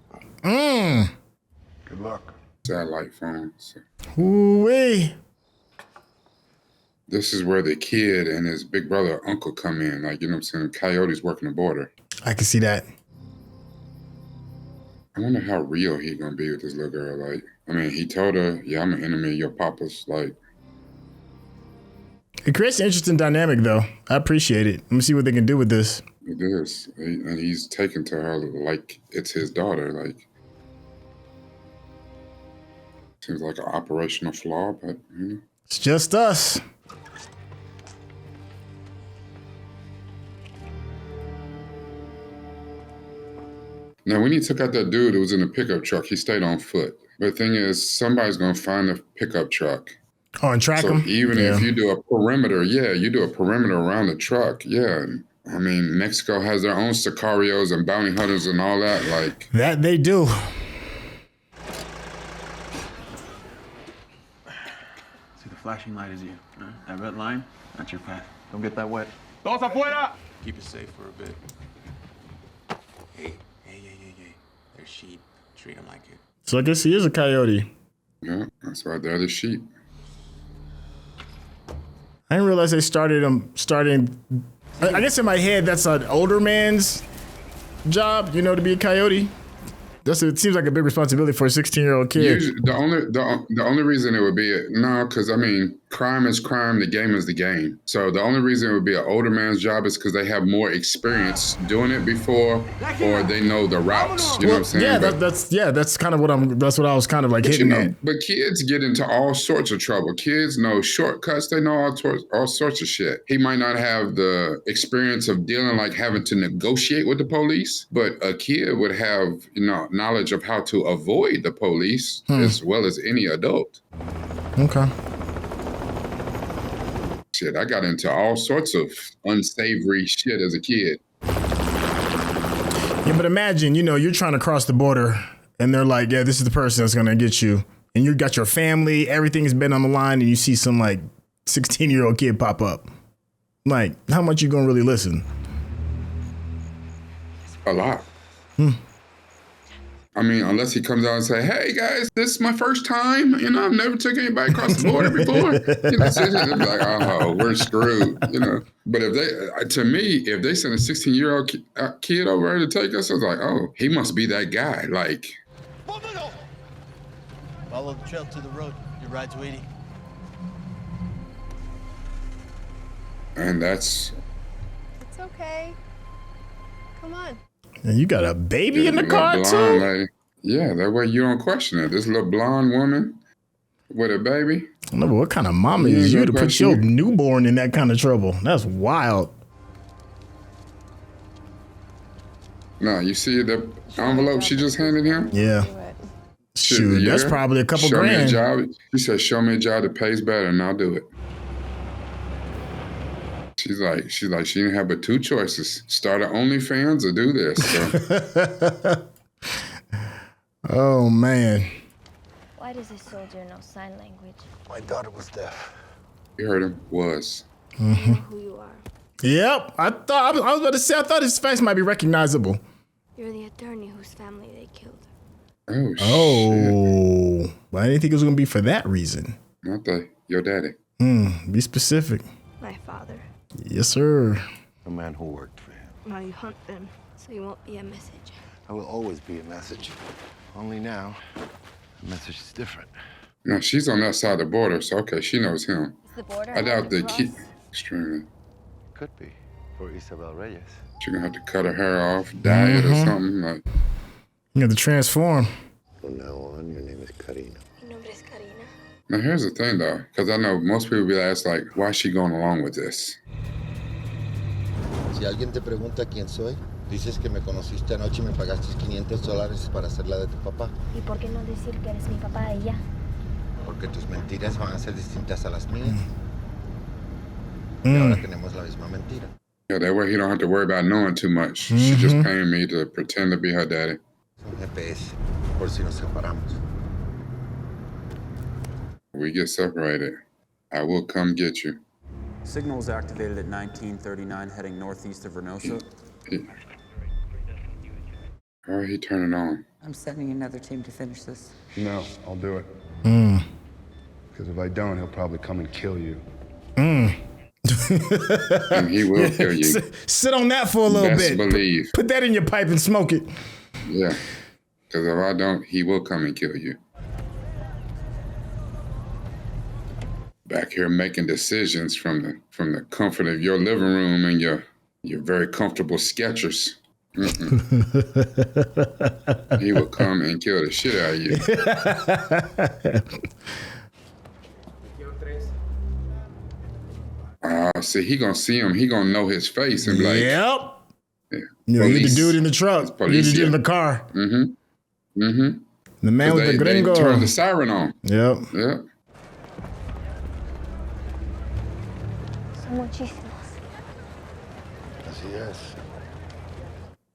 Good luck. Satellite phones. Ooh-wee. This is where the kid and his big brother or uncle come in. Like, you know what I'm saying? Coyote's working the border. I can see that. I wonder how real he gonna be with this little girl. Like, I mean, he told her, yeah, I'm an enemy of your papa's. Like, it creates an interesting dynamic, though. I appreciate it. Let me see what they can do with this. it is. And he's taken to her like it's his daughter. Like, seems like an operational flaw, but, you know. It's just us. Now, when he took out that dude who was in the pickup truck, he stayed on foot. But the thing is, somebody's going to find the pickup truck. Oh, and track him? Even if you do a perimeter, you do a perimeter around the truck, I mean, Mexico has their own Sicarios and bounty hunters and all that. Like that they do. See, the flashing light is you. That red line, that's your path. Don't get that wet. Todos afuera! Keep it safe for a bit. Hey. They're sheep. Treat them like it. So I guess he is a coyote. Yeah, that's why they're the sheep. I didn't realize they started I guess in my head, that's an older man's job, you know, to be a coyote. It seems like a big responsibility for a 16-year-old kid. Usually, the only reason it would be because I mean, crime is crime, the game is the game. So the only reason it would be an older man's job is because they have more experience doing it before, or they know the routes. You know what I'm saying? Yeah, that's kind of what I was kind of like hitting at. But kids get into all sorts of trouble. Kids know shortcuts. They know all sorts of shit. He might not have the experience of dealing, like having to negotiate with the police, but a kid would have, knowledge of how to avoid the police as well as any adult. Okay. Shit, I got into all sorts of unsavory shit as a kid. Yeah, but imagine, you're trying to cross the border and they're like, yeah, this is the person that's going to get you. And you got your family, everything has been on the line, and you see some 16-year-old kid pop up. Like, how much you going to really listen? A lot. I mean, unless he comes out and say, hey, guys, this is my first time. I've never took anybody across the border before. So it's like, oh, we're screwed, But if they send a 16-year-old kid over there to take us, I was like, oh, he must be that guy. Like, follow the trail to the road. Your ride's waiting. And that's... It's okay. Come on. And you got a baby in the car, too? Lady. Yeah, that way you don't question it. This little blonde woman with a baby. I don't know, what kind of mama is you to put your newborn in that kind of trouble? That's wild. No, you see the envelope she just handed him? Yeah. Shoot, that's probably a couple grand. She said, show me a job that pays better and I'll do it. She's like, she didn't have but two choices: start an OnlyFans or do this. So. Oh man. Why does this soldier know sign language? My daughter was deaf. You heard him. Was. Mm-hmm. Who you are? Yep. I was about to say, I thought his face might be recognizable. You're the attorney whose family they killed. Oh, shit. But I didn't think it was gonna be for that reason. Not your daddy. Be specific. My father. Yes, sir. A man who worked for him. Now you hunt them, so you won't be a message. I will always be a message. Only now, the message is different. No, she's on that side of the border, so okay, she knows him. Is the border I doubt the key. Extremely. Could be for Isabel Reyes. She's gonna have to cut her hair off, dye it or something. Like. You have to transform. From now on, your name is Karina. Mi nombre es Karina. Now here's the thing, though, because I know most people be asked, like, why is she going along with this? Si alguien te pregunta quién soy, dices que me conociste anoche y me pagaste $500 para ser la de tu papá. ¿Y por qué no decir que eres mi papá y ya? Porque tus mentiras van a ser distintas a las mías. Y ahora tenemos la misma mentira. Yeah, that way he don't have to worry about knowing too much. She just paying me to pretend to be her daddy. Un GPS, por si nos separamos. We get separated. I will come get you. Signal was activated at 1939, heading northeast of Renosha. How are he turning on? I'm sending another team to finish this. No, I'll do it. Because if I don't, he'll probably come and kill you. And he will kill you. Sit on that for a little Best bit. believe. Put that in your pipe and smoke it. Yeah. Because if I don't, he will come and kill you. Back here making decisions from the comfort of your living room and your very comfortable Skechers. He will come and kill the shit out of you. See, he gonna see him. He gonna know his face and be like, yep. Yeah, you're the dude in the truck. You're the dude in the car. The man with the gringo. They turn the siren on. Yep. Yep. Así es.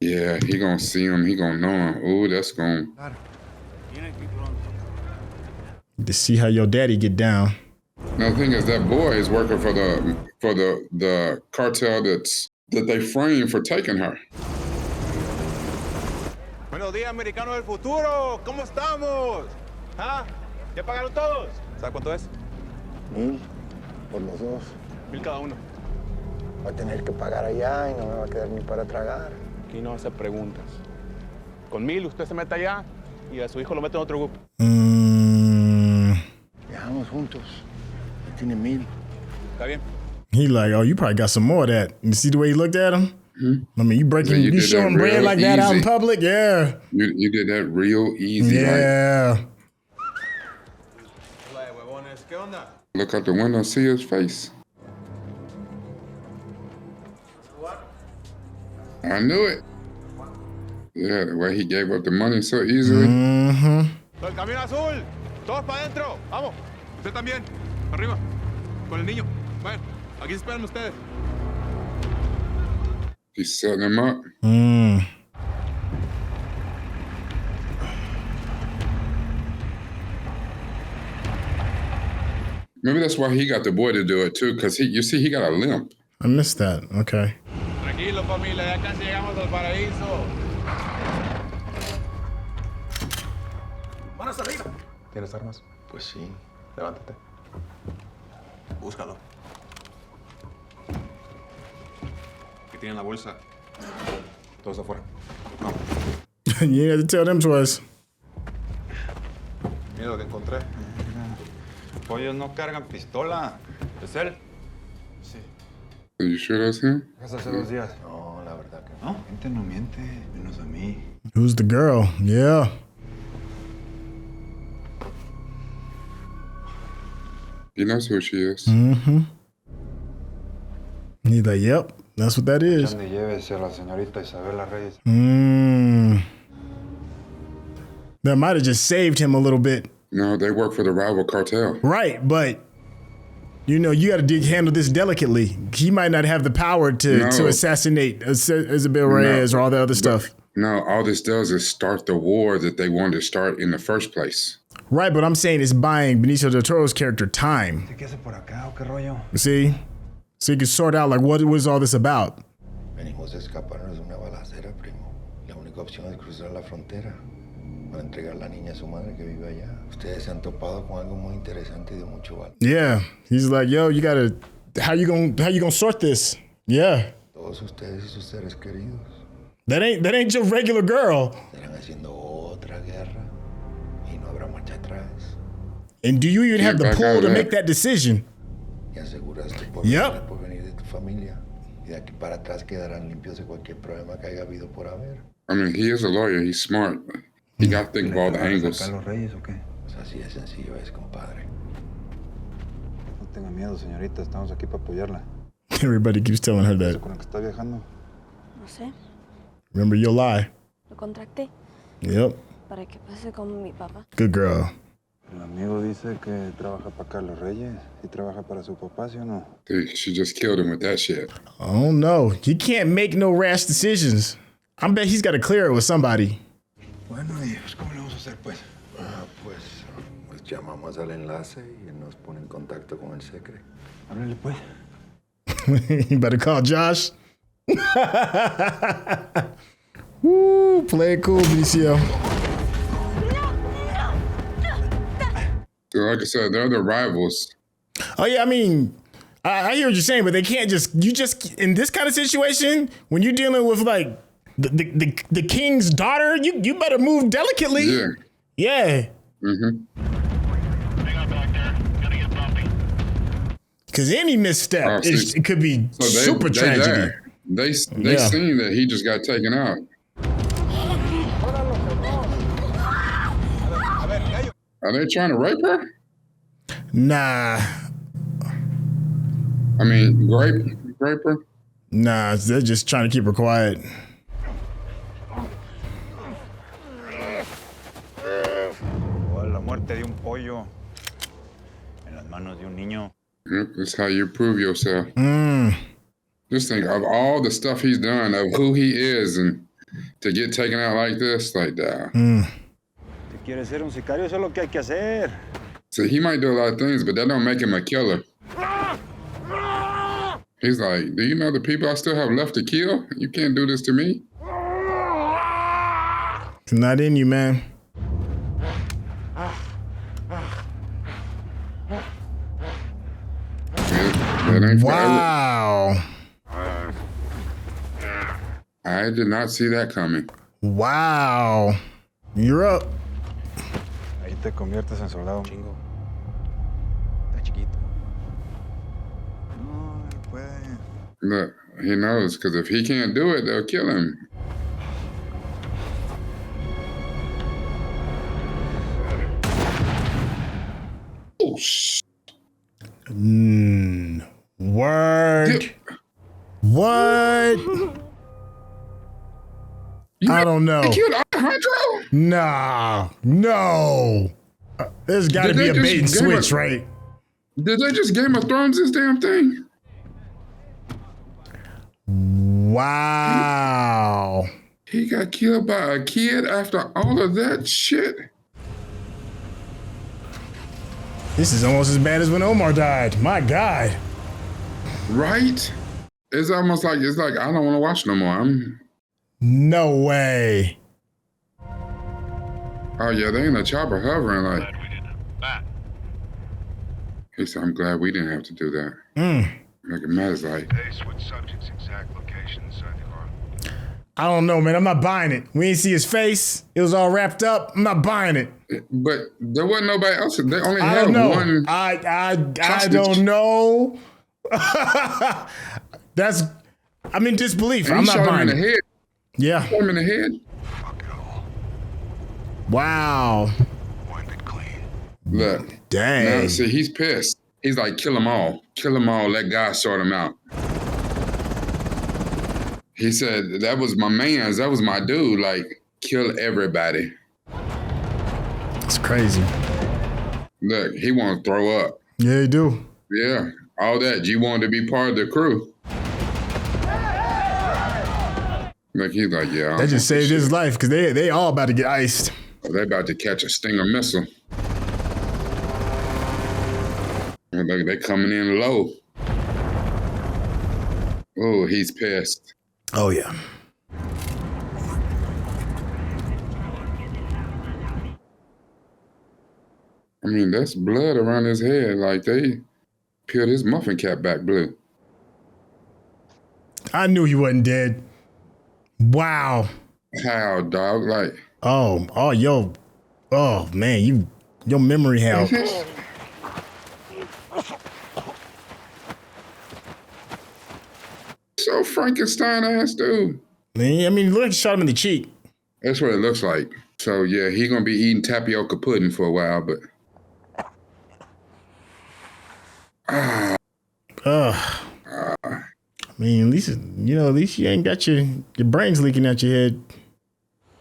Yeah, he gonna see him. He gonna know him. Ooh, that's gonna. To see how your daddy get down. Now the thing is, that boy is working for the cartel that they framed for taking her. Buenos días, americanos del futuro. ¿Cómo estamos? ¿Ah? ¿Ya pagaron todos? ¿Sabe cuánto es? 1000 por los dos. 1000 cada uno. Va a tener que pagar allá y no me va a quedar ni para tragar. Aquí no hace preguntas. Con 1000 usted se mete allá y a su hijo lo mete en otro grupo. Viajamos juntos. Él tiene 1000. ¿Está bien? He like, oh, you probably got some more of that. You see the way he looked at him? I mean, you breaking, you showing bread like that out in public? Yeah. You did that real easy. Yeah. Look out the window and see his face. I knew it. Yeah, the way he gave up the money so easily. El camión azul. Todos para adentro. Vamos. Usted también. Arriba. Con el niño. Vayan. Aquí se esperan ustedes. He's setting him up. Maybe that's why he got the boy to do it too, because you see he got a limp. I missed that. Okay. Tranquilo, familia. Ya casi llegamos al paraíso. Manos arriba. ¿Tienes armas? Pues sí. Levántate. Búscalo. Aquí tienen la bolsa. Todos afuera. No. You had to tell them twice. Mira lo que encontré. Pollos no cargan pistola. ¿Es él? Sí. Are you sure that's him? Hace 2 días. No, la verdad que no. Gente no miente, menos a mí. Who's the girl? Yeah. He knows who she is. He's like, yep, that's what that is. Llévese a la señorita Isabela Reyes. That might have just saved him a little bit. No, they work for the rival cartel. Right, but you know, you got to handle this delicately. He might not have the power to assassinate Isabel Reyes or all the other stuff. No, all this does is start the war that they wanted to start in the first place. Right, but I'm saying it's buying Benicio del Toro's character time. See? So you can sort out like what was all this about. Venimos a escaparnos de una balacera, primo. La única opción es cruzar la frontera para entregar la niña a su madre que vive allá. Ustedes se han topado con algo muy interesante y de mucho valor. Yeah, he's like, yo, you gotta, how you gonna sort this? Yeah. Todos ustedes y sus seres queridos. That ain't your regular girl. Estarán haciendo otra guerra y no habrá marcha atrás. And do you even have the pull to make that decision? Y aseguras tu porvenir de tu familia. Y de aquí para atrás quedarán limpios de cualquier problema que haya habido por haber. I mean, he is a lawyer. He's smart. He got to think of all the angles. ¿A los Reyes o qué? Pues así de sencillo es, compadre. No tenga miedo, señorita. Estamos aquí para apoyarla. Everybody keeps telling her that. ¿Con el que está viajando? No sé. Remember, you'll lie. Lo contracté. Yep. Para que pase con mi papá. Good girl. El amigo dice que trabaja para Carlos Reyes y trabaja para su papá, ¿sí o no? Dude, she just killed him with that shit. Oh no, he can't make no rash decisions. I bet he's got to clear it with somebody. Bueno, y pues, ¿cómo le vamos a hacer, pues? Pues llamamos al enlace y él nos pone en contacto con el secre. Háblale, pues. You better call Josh. Woo, play it cool, BCO. Like I said, they're the rivals. Oh yeah, I mean, I hear what you're saying, but they can't just in this kind of situation when you're dealing with like the king's daughter, you better move delicately. Yeah. Yeah. Hang on back there. Gonna get bumpy. Because any misstep, it could be super tragedy. They seen that he just got taken out. Are they trying to rape her? Nah. I mean, rape her? Nah, they're just trying to keep her quiet. La muerte de un pollo en las manos de un niño. Yep, that's how you prove yourself. Just think of all the stuff he's done, of who he is, and to get taken out like this, like that. Si quieres ser un sicario, eso es lo que hay que hacer. So he might do a lot of things, but that don't make him a killer. He's like, do you know the people I still have left to kill? You can't do this to me. It's not in you, man. Wow. I did not see that coming. Wow. You're up. Ahí te conviertes en soldado. Chingo. Está chiquito. No, puede. Look, he knows, because if he can't do it, they'll kill him. Oh, word. What? I don't know. They killed Alejandro? Nah, no. There's got to be a bait and switch, right? Did they just Game of Thrones this damn thing? Wow. He got killed by a kid after all of that shit? This is almost as bad as when Omar died. My God. Right? It's almost like, I don't want to watch no more. No way. Oh yeah, they in the chopper hovering like. He said, I'm glad we didn't have to do that. Like Matt is like. Hey, switch subjects, exact location inside the car. I don't know, man. I'm not buying it. We didn't see his face. It was all wrapped up. I'm not buying it. But there wasn't nobody else. They only I had don't know. one. I don't know. I'm in disbelief. And I'm not buying him in the head. Yeah. Shot him in the head. Wow. Wipe it clean. Look. Dang. Now, see, he's pissed. He's like, kill them all. Kill them all. Let God sort them out. He said, that was my man's. That was my dude. Like, kill everybody. It's crazy. Look, he want to throw up. Yeah, he do. Yeah. All that. You wanted to be part of the crew. Look, he's like, yeah. They just saved his life because they all about to get iced. They about to catch a Stinger missile. Look, they coming in low. Oh, he's pissed. Oh, yeah. I mean, that's blood around his head. Like, they peeled his muffin cap back blue. I knew he wasn't dead. Wow. How, dog? Like. Oh, man, your memory how. So Frankenstein ass dude. Man, I mean, look, shot him in the cheek. That's what it looks like. So yeah, he gonna be eating tapioca pudding for a while, but. I mean, at least you ain't got your brains leaking out your head.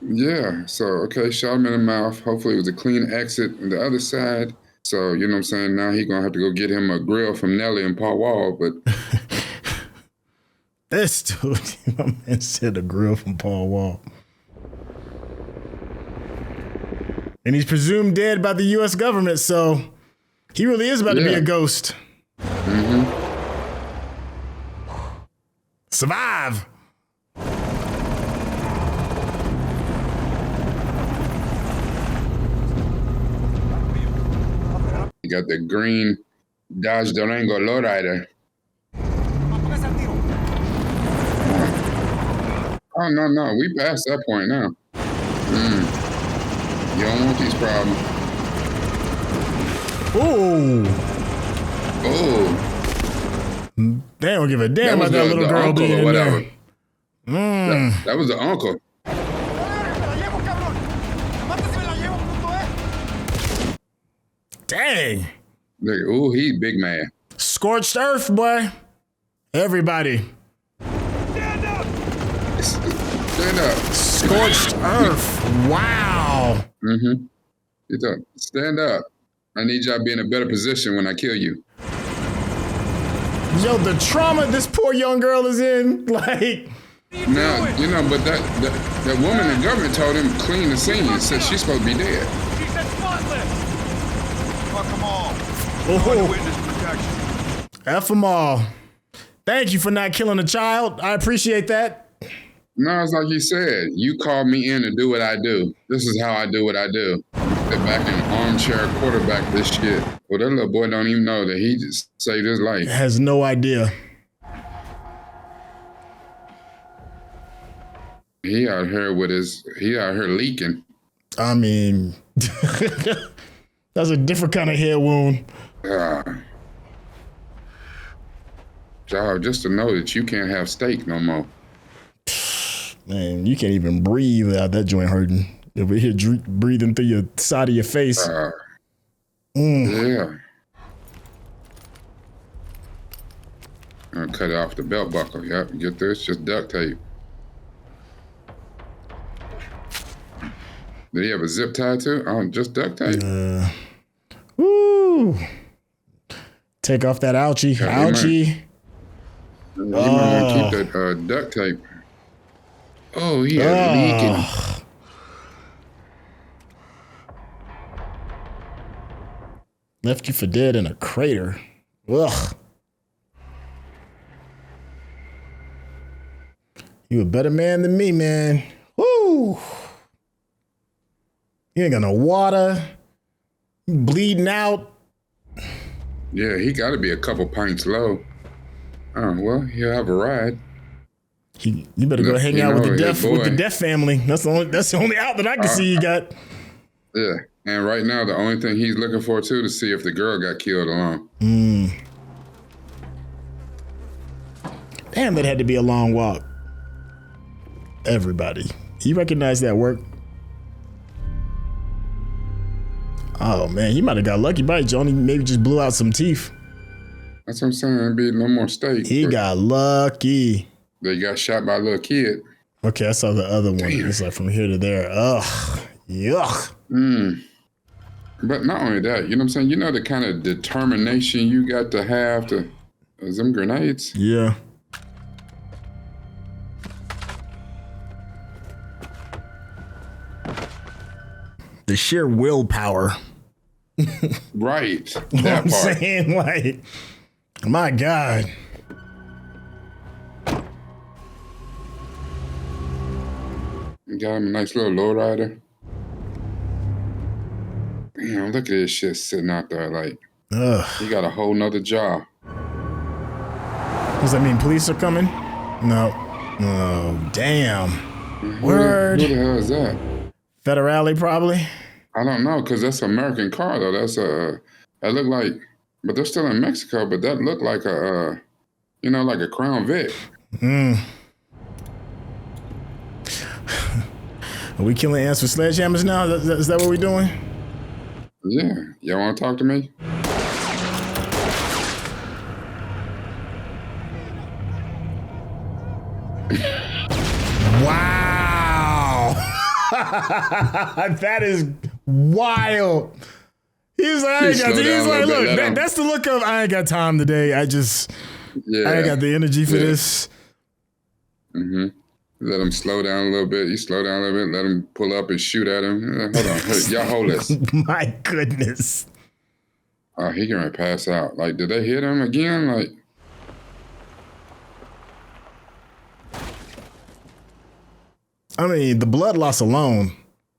Yeah. So okay, shot him in the mouth. Hopefully, it was a clean exit on the other side. So you know what I'm saying. Now he gonna have to go get him a grill from Nelly and Paul Wall, but. This dude, my man said a grill from Paul Wall. And he's presumed dead by the U.S. government, so he really is about to be a ghost. Mm-hmm. Survive. You got the green Dodge Durango lowrider. Oh, no. We passed that point now. You don't want these problems. They don't give a damn about that little girl being in there. That was the uncle. Dang. Look, ooh, he's big man. Scorched earth, boy. Everybody. Stand up. Scorched earth. Wow. Stand up. I need y'all to be in a better position when I kill you. Yo, the trauma this poor young girl is in, like. Now, you know, but that woman in government told him clean the scene and said she's supposed to be dead. She said spotless. Fuck them all. Oh. Witness protection. F them all. Thank you for not killing a child. I appreciate that. No, it's like you said. You called me in to do what I do. This is how I do what I do. Sit back and armchair quarterback this shit. Well, that little boy don't even know that he just saved his life. Has no idea. He out here leaking. I mean, that's a different kind of head wound. Job just to know that you can't have steak no more. Man, you can't even breathe without that joint hurting. Over here breathing through your side of your face. Yeah. I'll cut it off the belt buckle. Yep, get this, just duct tape. Did he have a zip tie too? Oh, just duct tape. Woo. Take off that ouchie. Ouchie. You might want to keep that duct tape. Oh, he had leaking. Left you for dead in a crater. Ugh. You a better man than me, man. Woo. You ain't got no water. You bleeding out. Yeah, he got to be a couple pints low. Oh, well, he'll have a ride. You better go hang out with the deaf family. That's the only out that I can see you got. Yeah, and right now the only thing he's looking for too to see if the girl got killed along. Damn, that had to be a long walk. Everybody, you recognize that work? Oh man, he might have got lucky by Johnny. Maybe just blew out some teeth. That's what I'm saying. There'd be no more steak. He got lucky. They got shot by a little kid. Okay, I saw the other one. Damn. It's like from here to there. Ugh. Yuck. But not only that, you know what I'm saying? You know the kind of determination you got to have to them grenades? Yeah. The sheer willpower. Right. That I'm saying, like, my God. Got him a nice little lowrider. Damn, look at this shit sitting out there like, he got a whole nother job. Does that mean police are coming? No. Oh, damn. Word. Who the hell is that? Federale, probably. I don't know, because that's an American car, though. That's that look like, but they're still in Mexico, but that looked like a, like a Crown Vic. Are we killing ants with sledgehammers now? Is that what we're doing? Yeah. Y'all want to talk to me? Wow. That is wild. He's like, look, that's the look of, I ain't got time today. I ain't got the energy for this. Let him slow down a little bit. You slow down a little bit. Let him pull up and shoot at him. Hold on. Y'all hold this. My goodness. Oh, he can pass out. Like, did they hit him again? Like, I mean, the blood loss alone.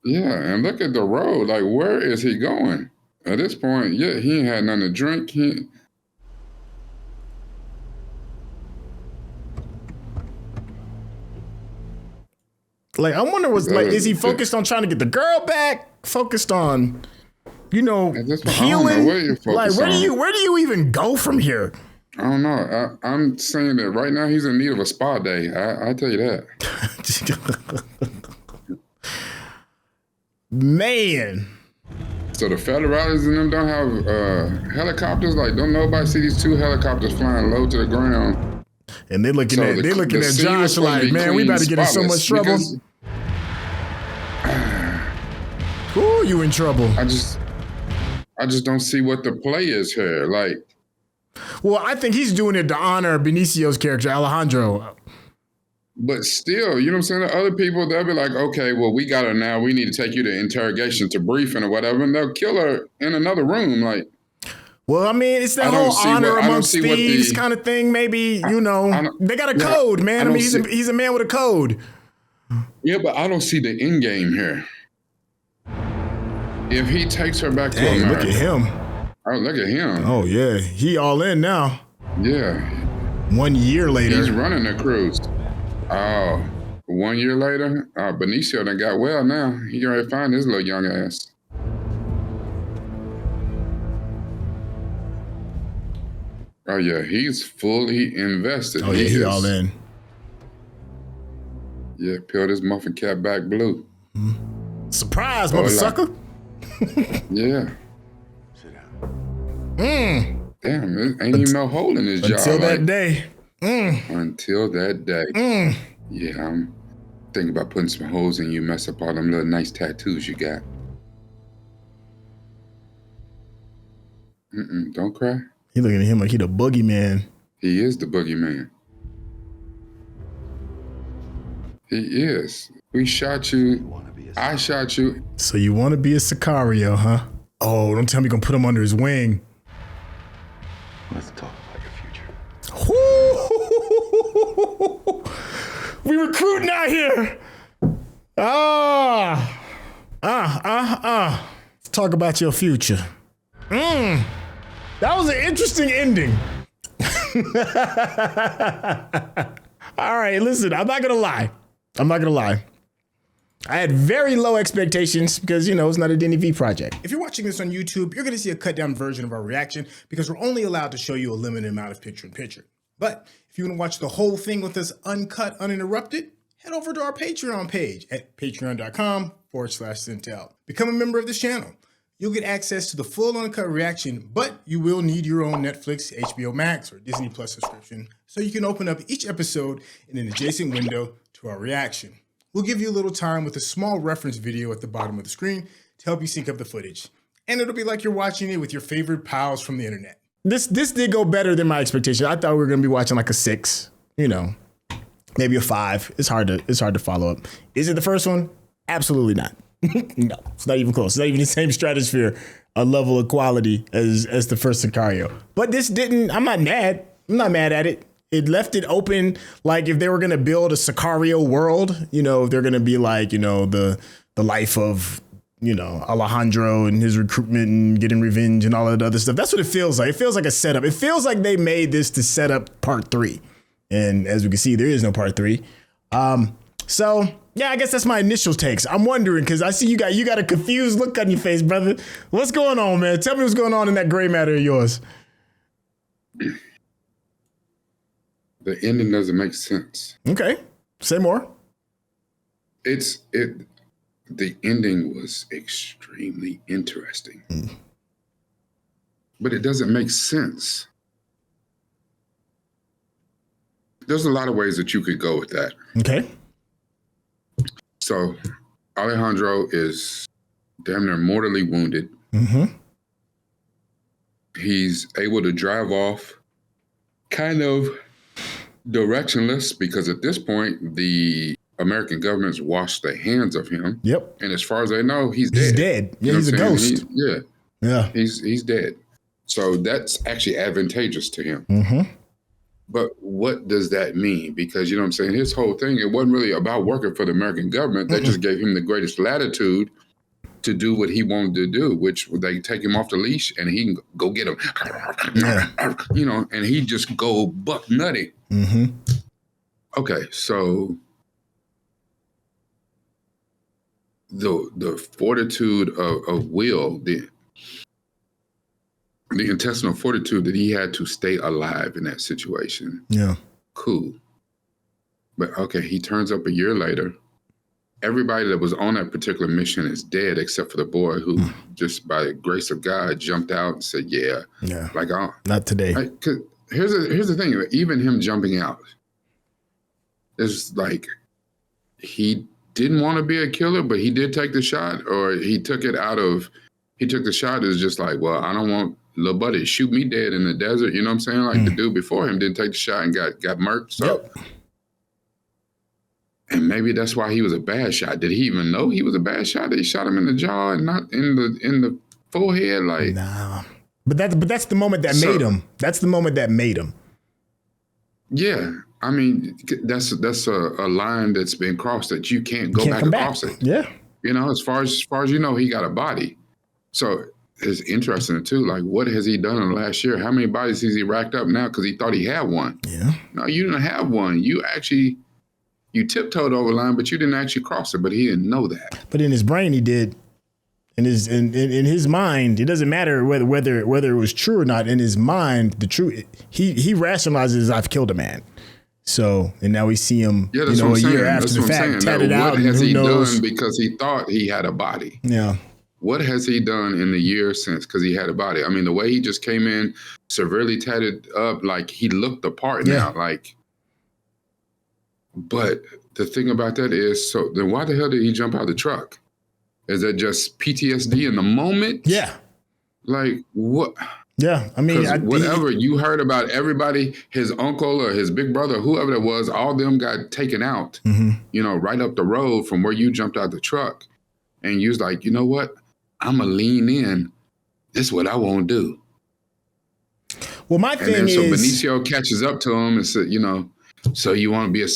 Yeah, and look at the road. Like, where is he going? At this point, yeah, he ain't had nothing to drink. Like, I wonder is he focused on trying to get the girl back? Focused on, healing? Like, where do you even go from here? I don't know. I'm saying that right now he's in need of a spa day. I tell you that. Man. So the federales and them don't have helicopters? Like, don't nobody see these 2 helicopters flying low to the ground? And they're looking at Josh like, man, we about to get in so much trouble. Ooh, you in trouble. I just don't see what the play is here. Like, well, I think he's doing it to honor Benicio's character, Alejandro. But still, you know what I'm saying? The other people, they'll be like, okay, well, we got her now. We need to take you to interrogation, to briefing or whatever. And they'll kill her in another room. Like, well, I mean, it's that whole honor amongst thieves kind of thing. Maybe, they got a code, man. I mean, he's a man with a code. Yeah, but I don't see the end game here. If he takes her back to America. Look at him. Oh, look at him. Oh, yeah. He all in now. Yeah. 1 year later. He's running the cruise. Oh, 1 year later? Benicio done got well now. He can already find his little young ass. Oh, yeah. He's fully invested. Oh, yeah. He all in. Yeah. Peeled his muffin cap back blue. Surprise, motherfucker. Yeah. Damn, there ain't even no hole in his jaw. Until that day. Until that day. Yeah, I'm thinking about putting some holes in you, mess up all them little nice tattoos you got. Don't cry. He looking at him like he the boogeyman. He is the boogeyman. He is. We shot you. I shot you. So you want to be a Sicario, huh? Oh, don't tell me you're going to put him under his wing. Let's talk about your future. We recruiting out here. Let's talk about your future. That was an interesting ending. All right, listen, I'm not going to lie. I had very low expectations because, it's not a Denis V project. If you're watching this on YouTube, you're going to see a cut down version of our reaction because we're only allowed to show you a limited amount of picture-in-picture. But if you want to watch the whole thing with us uncut, uninterrupted, head over to our Patreon page at patreon.com/Synttell. Become a member of this channel. You'll get access to the full uncut reaction, but you will need your own Netflix, HBO Max, or Disney Plus subscription so you can open up each episode in an adjacent window to our reaction. We'll give you a little time with a small reference video at the bottom of the screen to help you sync up the footage. And it'll be like you're watching it with your favorite pals from the internet. This did go better than my expectation. I thought we were going to be watching like a 6, maybe a 5. It's hard to follow up. Is it the first one? Absolutely not. No, it's not even close. It's not even the same stratosphere, a level of quality as the first Sicario. But this didn't, I'm not mad at it. It left it open, like if they were going to build a Sicario world, if they're going to be like, the life of, Alejandro and his recruitment and getting revenge and all that other stuff. That's what it feels like. It feels like a setup. It feels like they made this to set up part 3. And as we can see, there is no part 3. So yeah, I guess that's my initial takes. I'm wondering, because I see you got a confused look on your face, brother. What's going on, man? Tell me what's going on in that gray matter of yours. The ending doesn't make sense. Okay. Say more. The ending was extremely interesting. But it doesn't make sense. There's a lot of ways that you could go with that. Okay. So Alejandro is damn near mortally wounded. He's able to drive off kind of directionless because at this point, the American government's washed their hands of him. Yep. And as far as they know, he's dead. He's dead. Yeah, he's a ghost. Yeah. He's dead. So that's actually advantageous to him. But what does that mean? Because, you know what I'm saying, his whole thing, it wasn't really about working for the American government. They just gave him the greatest latitude to do what he wanted to do, which they take him off the leash and he can go get him, you know, and he just go buck nutty. Okay, so the fortitude of will, the intestinal fortitude that he had to stay alive in that situation. Yeah. Cool. But okay, he turns up a year later. Everybody that was on that particular mission is dead except for the boy who just by the grace of God jumped out and said, yeah. Like, not today. Here's the thing. Even him jumping out, it's like he didn't want to be a killer, but he did take the shot, or he took the shot as just like, well, I don't want little buddy to shoot me dead in the desert. You know what I'm saying? Like the dude before him didn't take the shot and got murked. So, and maybe that's why he was a bad shot. Did he even know he was a bad shot? He shot him in the jaw and not in the forehead. Like, nah. But that's the moment that made him. That's the moment that made him. Yeah. I mean, that's a line that's been crossed that you can't go back across it. Yeah. You know, as far as you know, he got a body. So it's interesting too. Like, what has he done in the last year? How many bodies has he racked up now? Because he thought he had one. Yeah. No, you didn't have one. You tiptoed over the line, but you didn't actually cross it. But he didn't know that. But in his brain, he did. In his mind, it doesn't matter whether it was true or not. In his mind, the truth, he rationalizes, I've killed a man. So, and now we see him, a year after the fact, tatted out. What has he done because he thought he had a body? Yeah. What has he done in the year since because he had a body? I mean, the way he just came in, severely tatted up, like he looked the part now. Like, but the thing about that is, so then why the hell did he jump out of the truck? Is that just PTSD in the moment? Yeah. Like, what? Yeah, I mean, whatever you heard about everybody, his uncle or his big brother, whoever that was, all of them got taken out, you know, right up the road from where you jumped out the truck. And you was like, you know what? I'm going to lean in. This is what I want to do. Well, my thing is... So Benicio catches up to him and said, you know, so you want to be a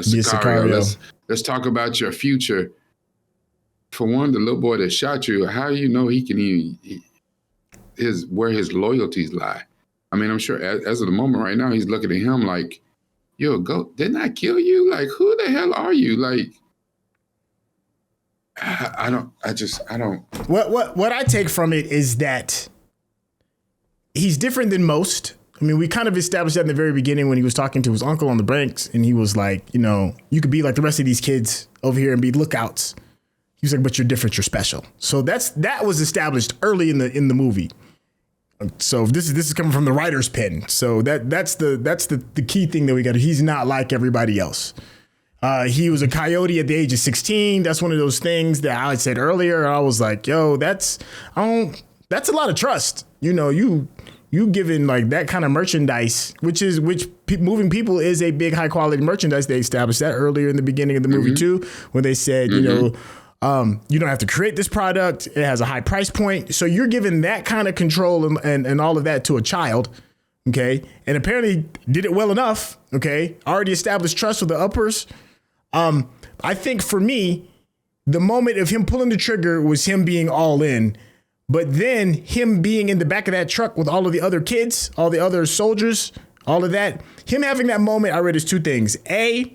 Sicario. Let's talk about your future. For one, the little boy that shot you, how do you know he can where his loyalties lie? I mean, I'm sure as of the moment right now, he's looking at him like, yo, didn't I kill you? Like, who the hell are you? Like, I don't. What I take from it is that he's different than most. I mean, we kind of established that in the very beginning when he was talking to his uncle on the brinks, and he was like, you know, you could be like the rest of these kids over here and be lookouts. He was like, but you're different, you're special. So that was established early in the movie. So this is coming from the writer's pen. So that's the key thing that we got. He's not like everybody else. He was a coyote at the age of 16. That's one of those things that I said earlier. I was like, yo, that's a lot of trust. You know, you giving like that kind of merchandise, which moving people is a big high quality merchandise. They established that earlier in the beginning of the movie too, when they said, you know, you don't have to create this product. It has a high price point. So you're giving that kind of control and all of that to a child. Okay. And apparently did it well enough. Okay. Already established trust with the uppers. I think for me, the moment of him pulling the trigger was him being all in, but then him being in the back of that truck with all of the other kids, all the other soldiers, all of that, him having that moment, I read as two things. A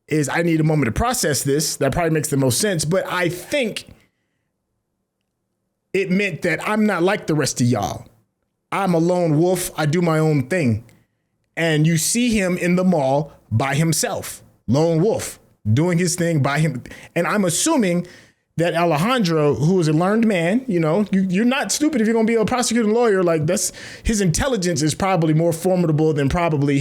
is I need a moment to process this. That probably makes the most sense. But I think it meant that I'm not like the rest of y'all. I'm a lone wolf. I do my own thing. And you see him in the mall by himself, lone wolf, doing his thing by him. And I'm assuming that Alejandro, who is a learned man, you know, you're not stupid if you're going to be a prosecuting lawyer. Like his intelligence is probably more formidable than probably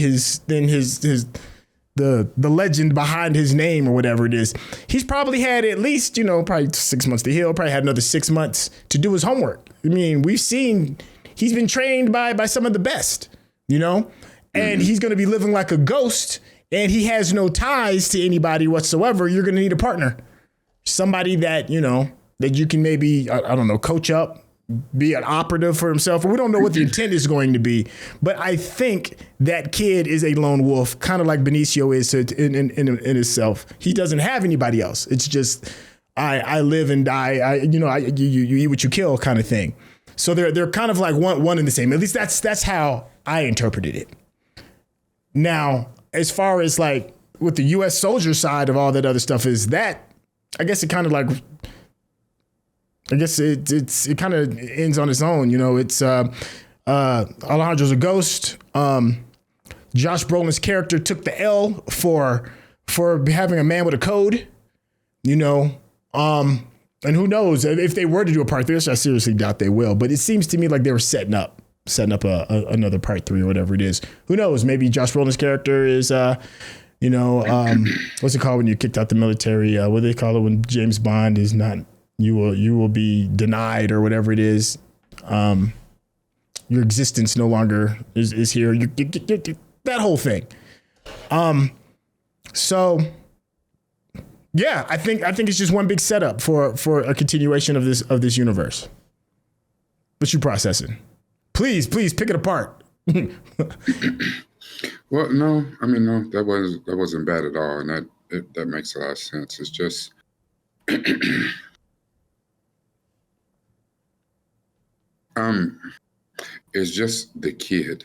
the legend behind his name or whatever it is. He's probably had at least, you know, probably 6 months to heal, probably had another 6 months to do his homework. I mean, we've seen he's been trained by some of the best, you know, and he's going to be living like a ghost and he has no ties to anybody whatsoever. You're going to need a partner, somebody that, you know, that you can maybe, I don't know, coach up, be an operative for himself. We don't know what the intent is going to be, but I think that kid is a lone wolf, kind of like Benicio is in himself. He doesn't have anybody else. It's just I live and die. You eat what you kill kind of thing. So they're kind of like one and the same. At least that's how I interpreted it. Now, as far as like with the U.S. soldier side of all that other stuff is that, I guess it kind of like. I guess it kind of ends on its own. It's Alejandro's a ghost. Josh Brolin's character took the L for having a man with a code, and who knows if they were to do a part 3, which I seriously doubt they will. But it seems to me like they were setting up another part 3 or whatever it is. Who knows? Maybe Josh Brolin's character is, what's it called when you're kicked out the military? What do they call it when James Bond is not? You will be denied or whatever it is. Your existence no longer is here. You that whole thing. So yeah, I think it's just one big setup for a continuation of this universe. What you processing? Please pick it apart. Well, no, that wasn't bad at all, and that makes a lot of sense. It's just. It's just the kid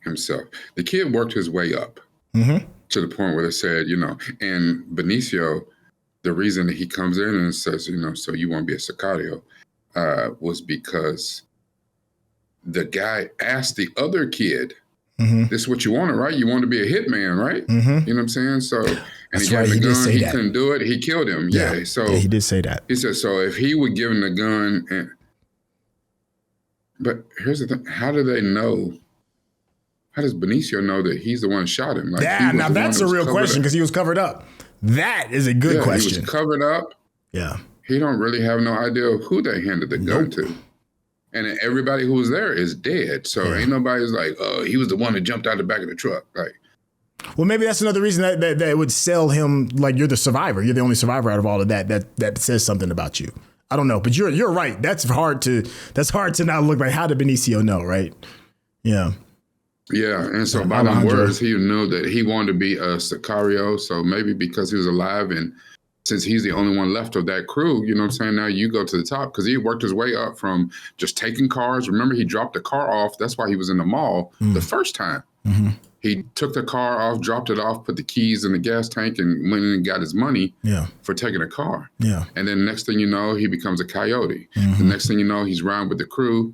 himself. The kid worked his way up to the point where they said, and Benicio, the reason that he comes in and says, so you want to be a Sicario, was because the guy asked the other kid, this is what you wanted, right? You want to be a hitman, right? You know what I'm saying? So, and that's he got the gun, he that. couldn't do it, he killed him. Yeah. So he did say that. He said, so if he would give him the gun but here's the thing: how do they know? How does Benicio know that he's the one who shot him? Now that's a real question because he was covered up. That is a good question. He was covered up. Yeah, he don't really have no idea who they handed the gun to, and everybody who was there is dead. So ain't nobody's like, oh, he was the one that jumped out the back of the truck. Like, well, maybe that's another reason that it would sell him like you're the survivor. You're the only survivor out of all of that. That says something about you. I don't know, but you're right. That's hard to not look like. How did Benicio know, right? Yeah. Yeah, and so by the words, he knew that he wanted to be a Sicario. So maybe because he was alive, and since he's the only one left of that crew, you know what I'm saying? Now you go to the top because he worked his way up from just taking cars. Remember, he dropped the car off. That's why he was in the mall the first time. He took the car off, dropped it off, put the keys in the gas tank, and went in and got his money for taking a car. Yeah. And then next thing you know, he becomes a coyote. The next thing you know, he's around with the crew,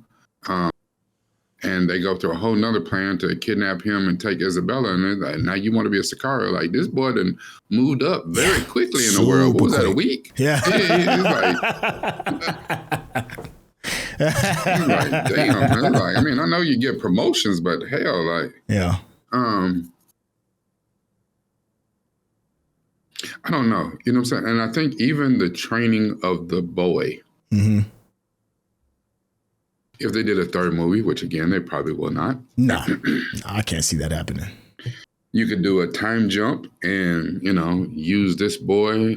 and they go through a whole nother plan to kidnap him and take Isabella. And they're like, now you want to be a Sicario? Like, this boy done moved up very quickly in the world. What was that, a week? Yeah. He's like, damn. Like, I know you get promotions, but hell, like, yeah. I don't know. You know what I'm saying? And I think even the training of the boy, if they did a third movie, which again, they probably will not. No, I can't see that happening. You could do a time jump and, use this boy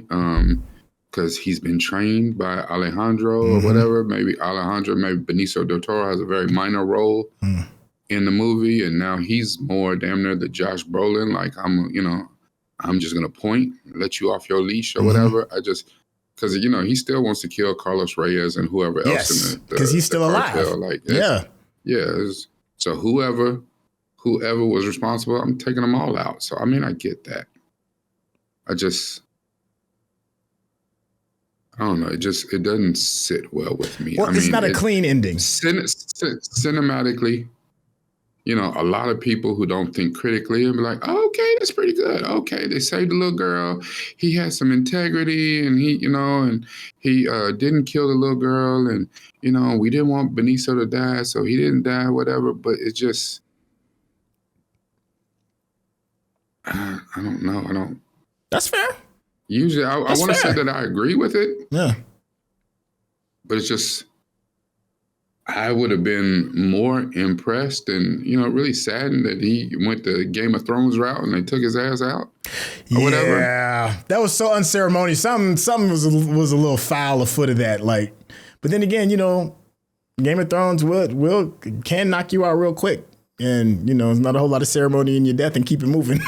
because he's been trained by Alejandro or whatever. Maybe Benicio del Toro has a very minor role in the movie, and now he's more damn near the Josh Brolin. Like, I'm just gonna point, let you off your leash or whatever. Because he still wants to kill Carlos Reyes and whoever else in because he's still cartel. alive. Like, so whoever was responsible, I'm taking them all out. So I get that. I don't know. It doesn't sit well with me. Well, it's not a clean ending. Cinematically, a lot of people who don't think critically and be like, oh, okay, that's pretty good. Okay, they saved the little girl. He had some integrity, and he didn't kill the little girl, and we didn't want Benicio to die, so he didn't die, whatever. But it just, I don't know. That's fair. Usually, I want to say that I agree with it. Yeah. But it's just, I would have been more impressed and, really saddened that he went the Game of Thrones route and they took his ass out or whatever. Yeah, that was so unceremonious. Something was a little foul afoot of that. Like, but then again, Game of Thrones can knock you out real quick. And, there's not a whole lot of ceremony in your death and keep it moving.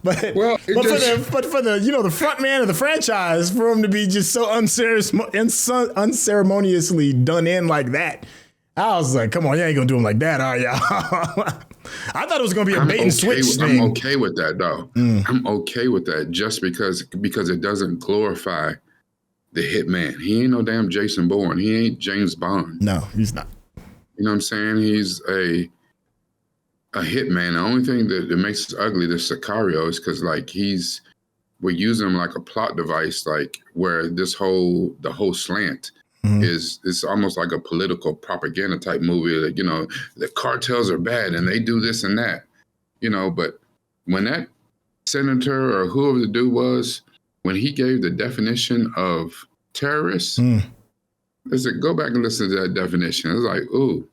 but for the front man of the franchise, for him to be just so unceremoniously done in like that, I was like, come on, you ain't gonna do him like that, are y'all? I thought it was gonna be a bait and switch thing. I'm okay with that though. I'm okay with that just because it doesn't glorify the hitman. He ain't no damn Jason Bourne. He ain't James Bond. No, he's not. You know what I'm saying? He's a hitman. The only thing that makes us ugly, the Sicario, is because we're using him like a plot device, like where the whole slant is almost like a political propaganda type movie. That, the cartels are bad and they do this and that. But when that senator or whoever the dude was, when he gave the definition of terrorists. I said, go back and listen to that definition. It's like, ooh,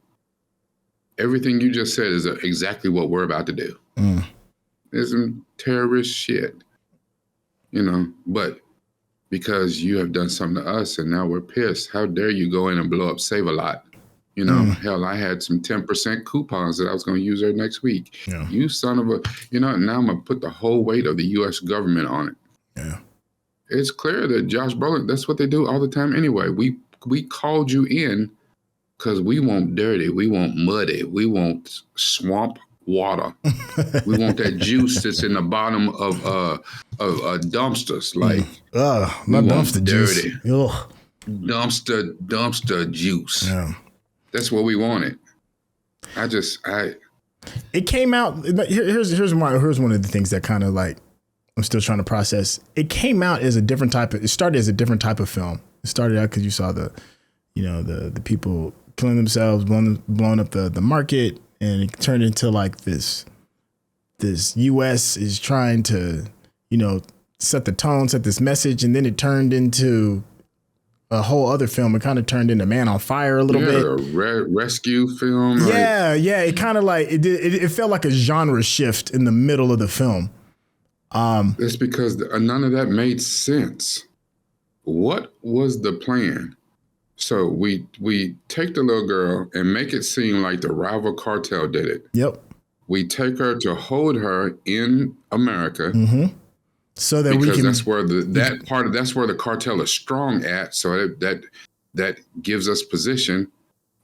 everything you just said is exactly what we're about to do. There's some terrorist shit, but because you have done something to us and now we're pissed, how dare you go in and blow up Save-A-Lot? Hell, I had some 10% coupons that I was going to use there next week. Yeah. You son of a, now I'm going to put the whole weight of the U.S. government on it. Yeah. It's clear that Josh Brolin, that's what they do all the time anyway. We called you in because we want dirty, we want muddy, we want swamp water. We want that juice that's in the bottom of dumpsters. Like, not dumpster dirty. Juice. Ugh. Dumpster juice. Yeah. That's what we wanted. It came out. Here's one of the things that kind of like I'm still trying to process. It came out as it started as a different type of film. It started out because you saw the people killing themselves, blowing up the market, and it turned into like this U.S. is trying to, set the tone, set this message, and then it turned into a whole other film. It kind of turned into Man on Fire a little bit. A rescue film. Yeah. It kind of like it felt like a genre shift in the middle of the film. That's because none of that made sense. What was the plan? So we take the little girl and make it seem like the rival cartel did it. Yep. We take her to hold her in America. Mm-hmm. So that we can. That's where that's where the cartel is strong at. So that gives us position,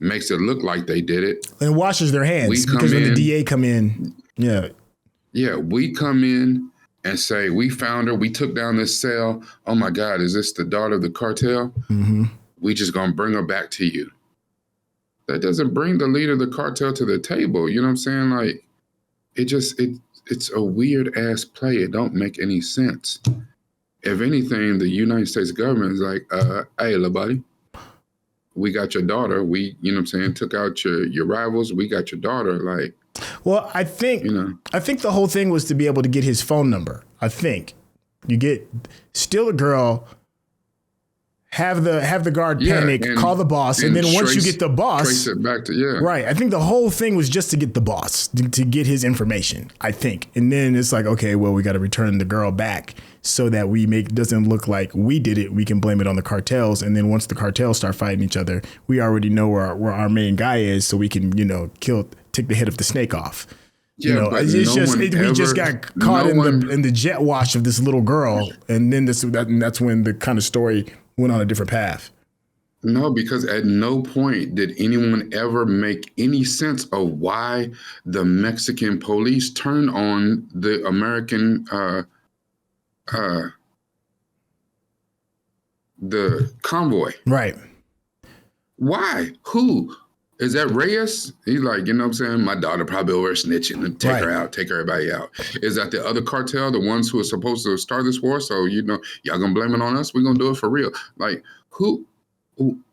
makes it look like they did it, and washes their hands because when the DA come in, we come in and say we found her. We took down this cell. Oh my God, is this the daughter of the cartel? Mm-hmm. We just gonna bring her back to you. That doesn't bring the leader of the cartel to the table. You know what I'm saying? Like, it's a weird ass play. It don't make any sense. If anything, the United States government is like, hey, little buddy, we got your daughter. We, took out your rivals. We got your daughter. Like, well, I think the whole thing was to be able to get his phone number. I think you steal a girl, have the guard panic, call the boss, and then once you get the boss, trace it back to right. I think the whole thing was just to get the boss to get his information. I think, and then it's like, okay, well, we got to return the girl back so that doesn't look like we did it. We can blame it on the cartels, and then once the cartels start fighting each other, we already know where our main guy is, so we can take the head of the snake off. Yeah, we just got caught in the jet wash of this little girl, and then that's when the kind of story went on a different path. No, because at no point did anyone ever make any sense of why the Mexican police turned on the American the convoy. Right. Why? Who? Is that Reyes? He's like, you know what I'm saying? My daughter probably over snitching. Take her out. Take everybody out. Is that the other cartel, the ones who are supposed to start this war? So, y'all going to blame it on us? We're going to do it for real. Like, who?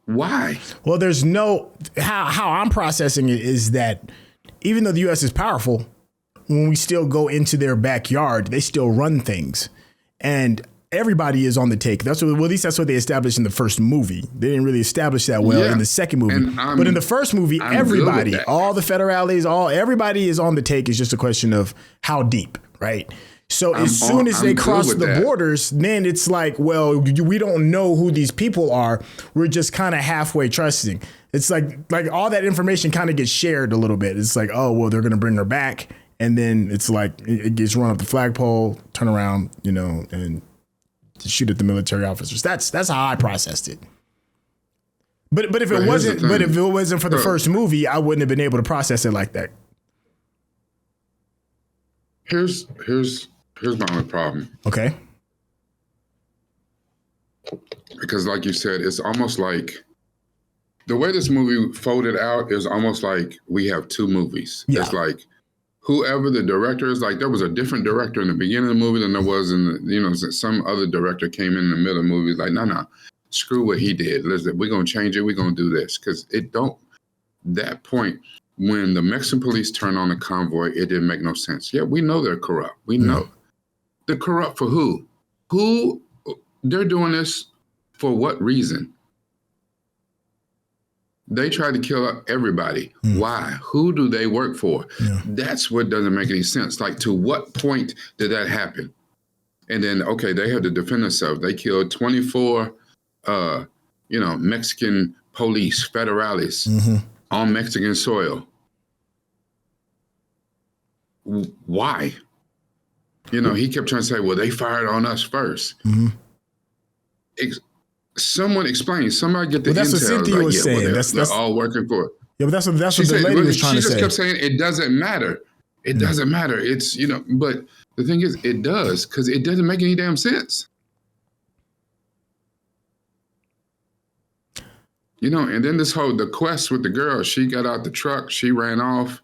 Why? Well, there's no... How I'm processing it is that even though the U.S. is powerful, when we still go into their backyard, they still run things. And everybody is on the take. At least that's what they established in the first movie. They didn't really establish that well in the second movie. But in the first movie, everybody, all the federales, everybody is on the take. It's just a question of how deep, right? So as soon as they cross the borders, then it's like, well, we don't know who these people are. We're just kind of halfway trusting. It's like all that information kind of gets shared a little bit. It's like, oh, well, they're going to bring her back. And then it's like it gets run up the flagpole, turn around, and shoot at the military officers. That's how I processed it. But if it wasn't for the first movie, I wouldn't have been able to process it like that. Here's my only problem. Okay. Because like you said, it's almost like the way this movie folded out is almost like we have two movies. Yeah. It's like whoever the director is, like there was a different director in the beginning of the movie than there was in the, some other director came in the middle of the movie. Like, no, screw what he did. Listen, we're going to change it. We're going to do this. Because that point, when the Mexican police turned on the convoy, it didn't make no sense. Yeah, we know they're corrupt. We know. They're corrupt for who? Who? They're doing this for what reason? They tried to kill everybody. Why? Who do they work for? Yeah. That's what doesn't make any sense. Like, to what point did that happen? And then, okay, they had to defend themselves. They killed 24, Mexican police, federales on Mexican soil. Why? He kept trying to say, well, they fired on us first. Someone explain. Somebody get the intel. That's what Cynthia was saying. They're all working for it. Yeah, but that's what the lady was trying to say. She just kept saying it doesn't matter. It doesn't matter. It's, but the thing is, it does, because it doesn't make any damn sense. And then the quest with the girl, she got out the truck, she ran off.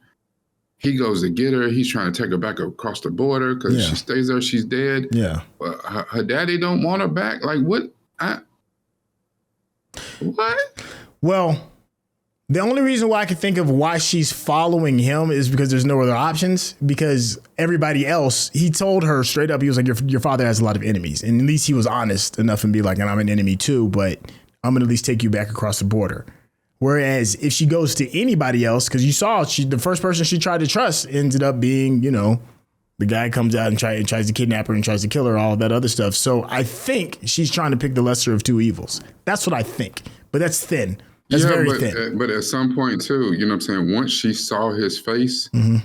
He goes to get her. He's trying to take her back across the border because she stays there, she's dead. Yeah. Her daddy don't want her back. Like, what? What? Well, the only reason why I can think of why she's following him is because there's no other options. Because everybody else, he told her straight up, he was like, your father has a lot of enemies. And at least he was honest enough and be like, and I'm an enemy too, but I'm going to at least take you back across the border. Whereas if she goes to anybody else, because you saw the first person she tried to trust ended up being, the guy comes out and tries to kidnap her and tries to kill her, all that other stuff. So I think she's trying to pick the lesser of two evils. That's what I think. But that's thin. That's very thin. But at some point too, you know what I'm saying? Once she saw his face, when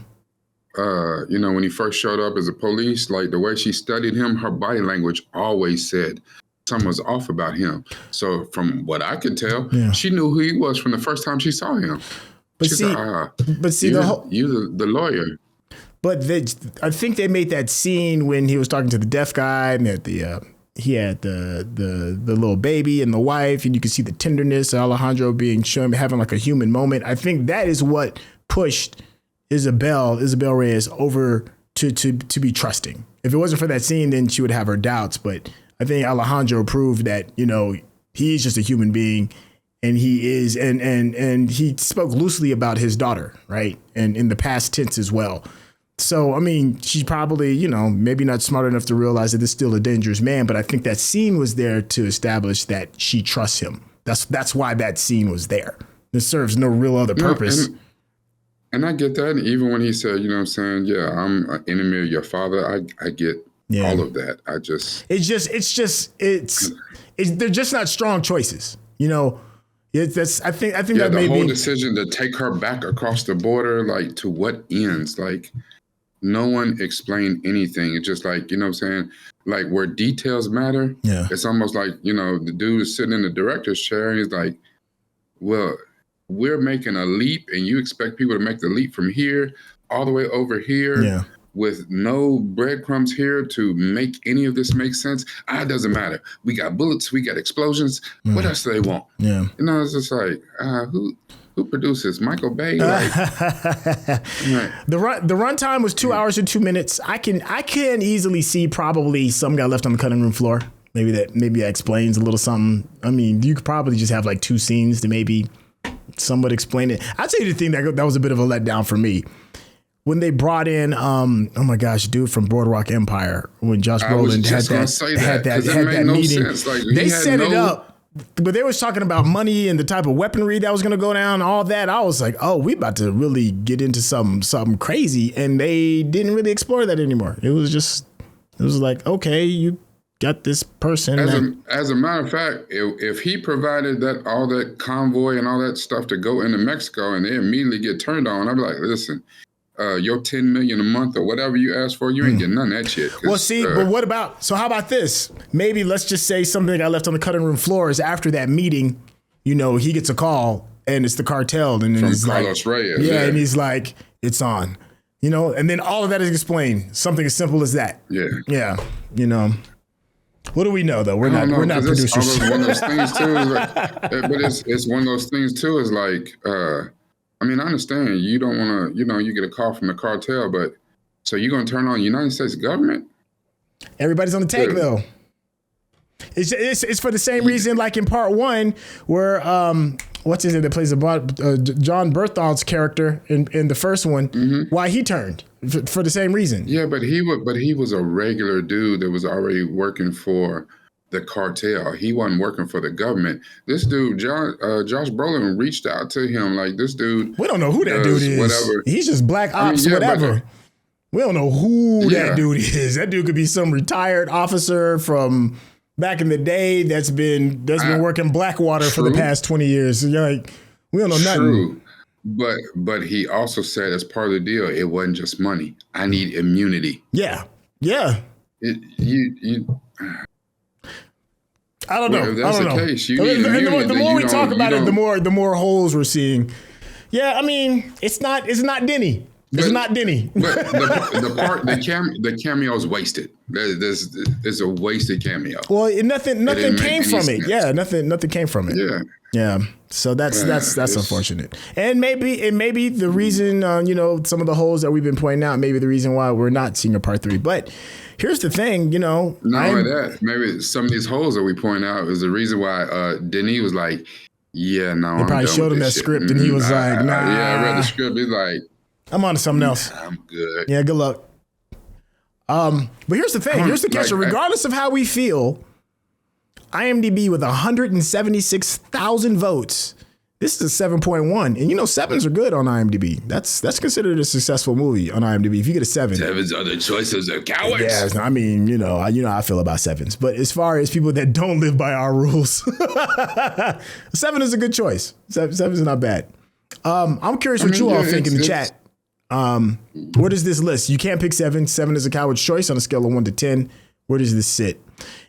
he first showed up as a police, like the way she studied him, her body language always said something was off about him. So from what I could tell, she knew who he was from the first time she saw him. But She's see, you're the lawyer. But I think they made that scene when he was talking to the deaf guy and he had the little baby and the wife, and you could see the tenderness of Alejandro having like a human moment. I think that is what pushed Isabel Reyes over to be trusting. If it wasn't for that scene, then she would have her doubts. But I think Alejandro proved that, he's just a human being, and he is, and he spoke loosely about his daughter, right? And in the past tense as well. So, I mean, she's probably, maybe not smart enough to realize that this is still a dangerous man, but I think that scene was there to establish that she trusts him. That's why that scene was there. It serves no real other purpose. And I get that. And even when he said, I'm an enemy of your father, I get all of that. They're just not strong choices, I think that the whole decision to take her back across the border, like, to what ends? Like, no one explained anything. It's just like, like where details matter. Yeah. It's almost like, the dude is sitting in the director's chair and he's like, well, we're making a leap and you expect people to make the leap from here all the way over here with no breadcrumbs here to make any of this make sense. It doesn't matter. We got bullets, we got explosions. What else do they want? Yeah. It's just like, who produces? Michael Bay? Like, right. The runtime was 2 hours and 2 minutes. I can easily see probably some got left on the cutting room floor. Maybe that explains a little something. I mean, you could probably just have like two scenes to maybe somewhat explain it. I'd say the thing that was a bit of a letdown for me. When they brought in, oh my gosh, dude from Boardwalk Empire, when Josh Brolin had that meeting, like, they set it up, but they was talking about money and the type of weaponry that was going to go down, all that. I was like, oh, we about to really get into something crazy, and they didn't really explore that anymore. It was just It was like, okay, you got this person. As a matter of fact, if he provided all that convoy and all that stuff to go into Mexico and they immediately get turned on, I'd be like, listen, your $10 million a month or whatever you ask for, you ain't getting none of that shit. Well, see, but what about, so how about this? Maybe let's just say something that got left on the cutting room floor is after that meeting, you know, he gets a call and it's the cartel. And then from he's Carlos like, Reyes. yeah, and he's like, it's on, you know, and then all of that is explained. Something as simple as that. Yeah. Yeah. You know, what do we know though? We're not producers. It's one of those things too. Is like, but it's one of those things too. Is like, I mean, I understand you don't want to, you know, you get a call from the cartel, but so you're going to turn on the United States government? Everybody's on the take though. It's for the same reason, like in part 1, where what's his name that plays John Berthold's character in the first one, why he turned for the same reason. Yeah, but he was a regular dude that was already working for the cartel. He wasn't working for the government. This dude, Josh Brolin, reached out to him like, this dude. We don't know who that dude is. Whatever. He's just black ops, whatever. We don't know who that dude is. That dude could be some retired officer from back in the day that's been working Blackwater for the past 20 years. So you're like, we don't know nothing. True. But he also said as part of the deal, it wasn't just money. I need immunity. Yeah. Yeah. I don't know. Well, if that's I don't know. Case, you need immunity, the more we talk about it, the more holes we're seeing. Yeah, I mean, it's not Denny. It's not Denny. But the cameo is wasted. It's a wasted cameo. Well, nothing came from it. Yeah, nothing came from it. Yeah. Yeah. So that's unfortunate. And maybe the reason, you know, some of the holes that we've been pointing out, maybe the reason why we're not seeing a part 3. But here's the thing, you know. Not only that, maybe some of these holes that we point out is the reason why Denis was like, yeah, no. They probably showed him that script and he was like, nah. Yeah, I read the script. He's like, I'm on to something else. I'm good. Yeah, good luck. But here's the thing. Here's the catcher. Regardless of how we feel, IMDb with 176,000 votes. This is a 7.1. And you know, 7s are good on IMDb. That's considered a successful movie on IMDb. If you get a 7. 7's other choices are cowards. Yeah, I mean, you know how I feel about 7s. But as far as people that don't live by our rules, 7 is a good choice. 7 is not bad. I'm curious what you all think in the chat. Where does this list? You can't pick 7. 7 is a coward's choice on a scale of 1 to 10. Where does this sit?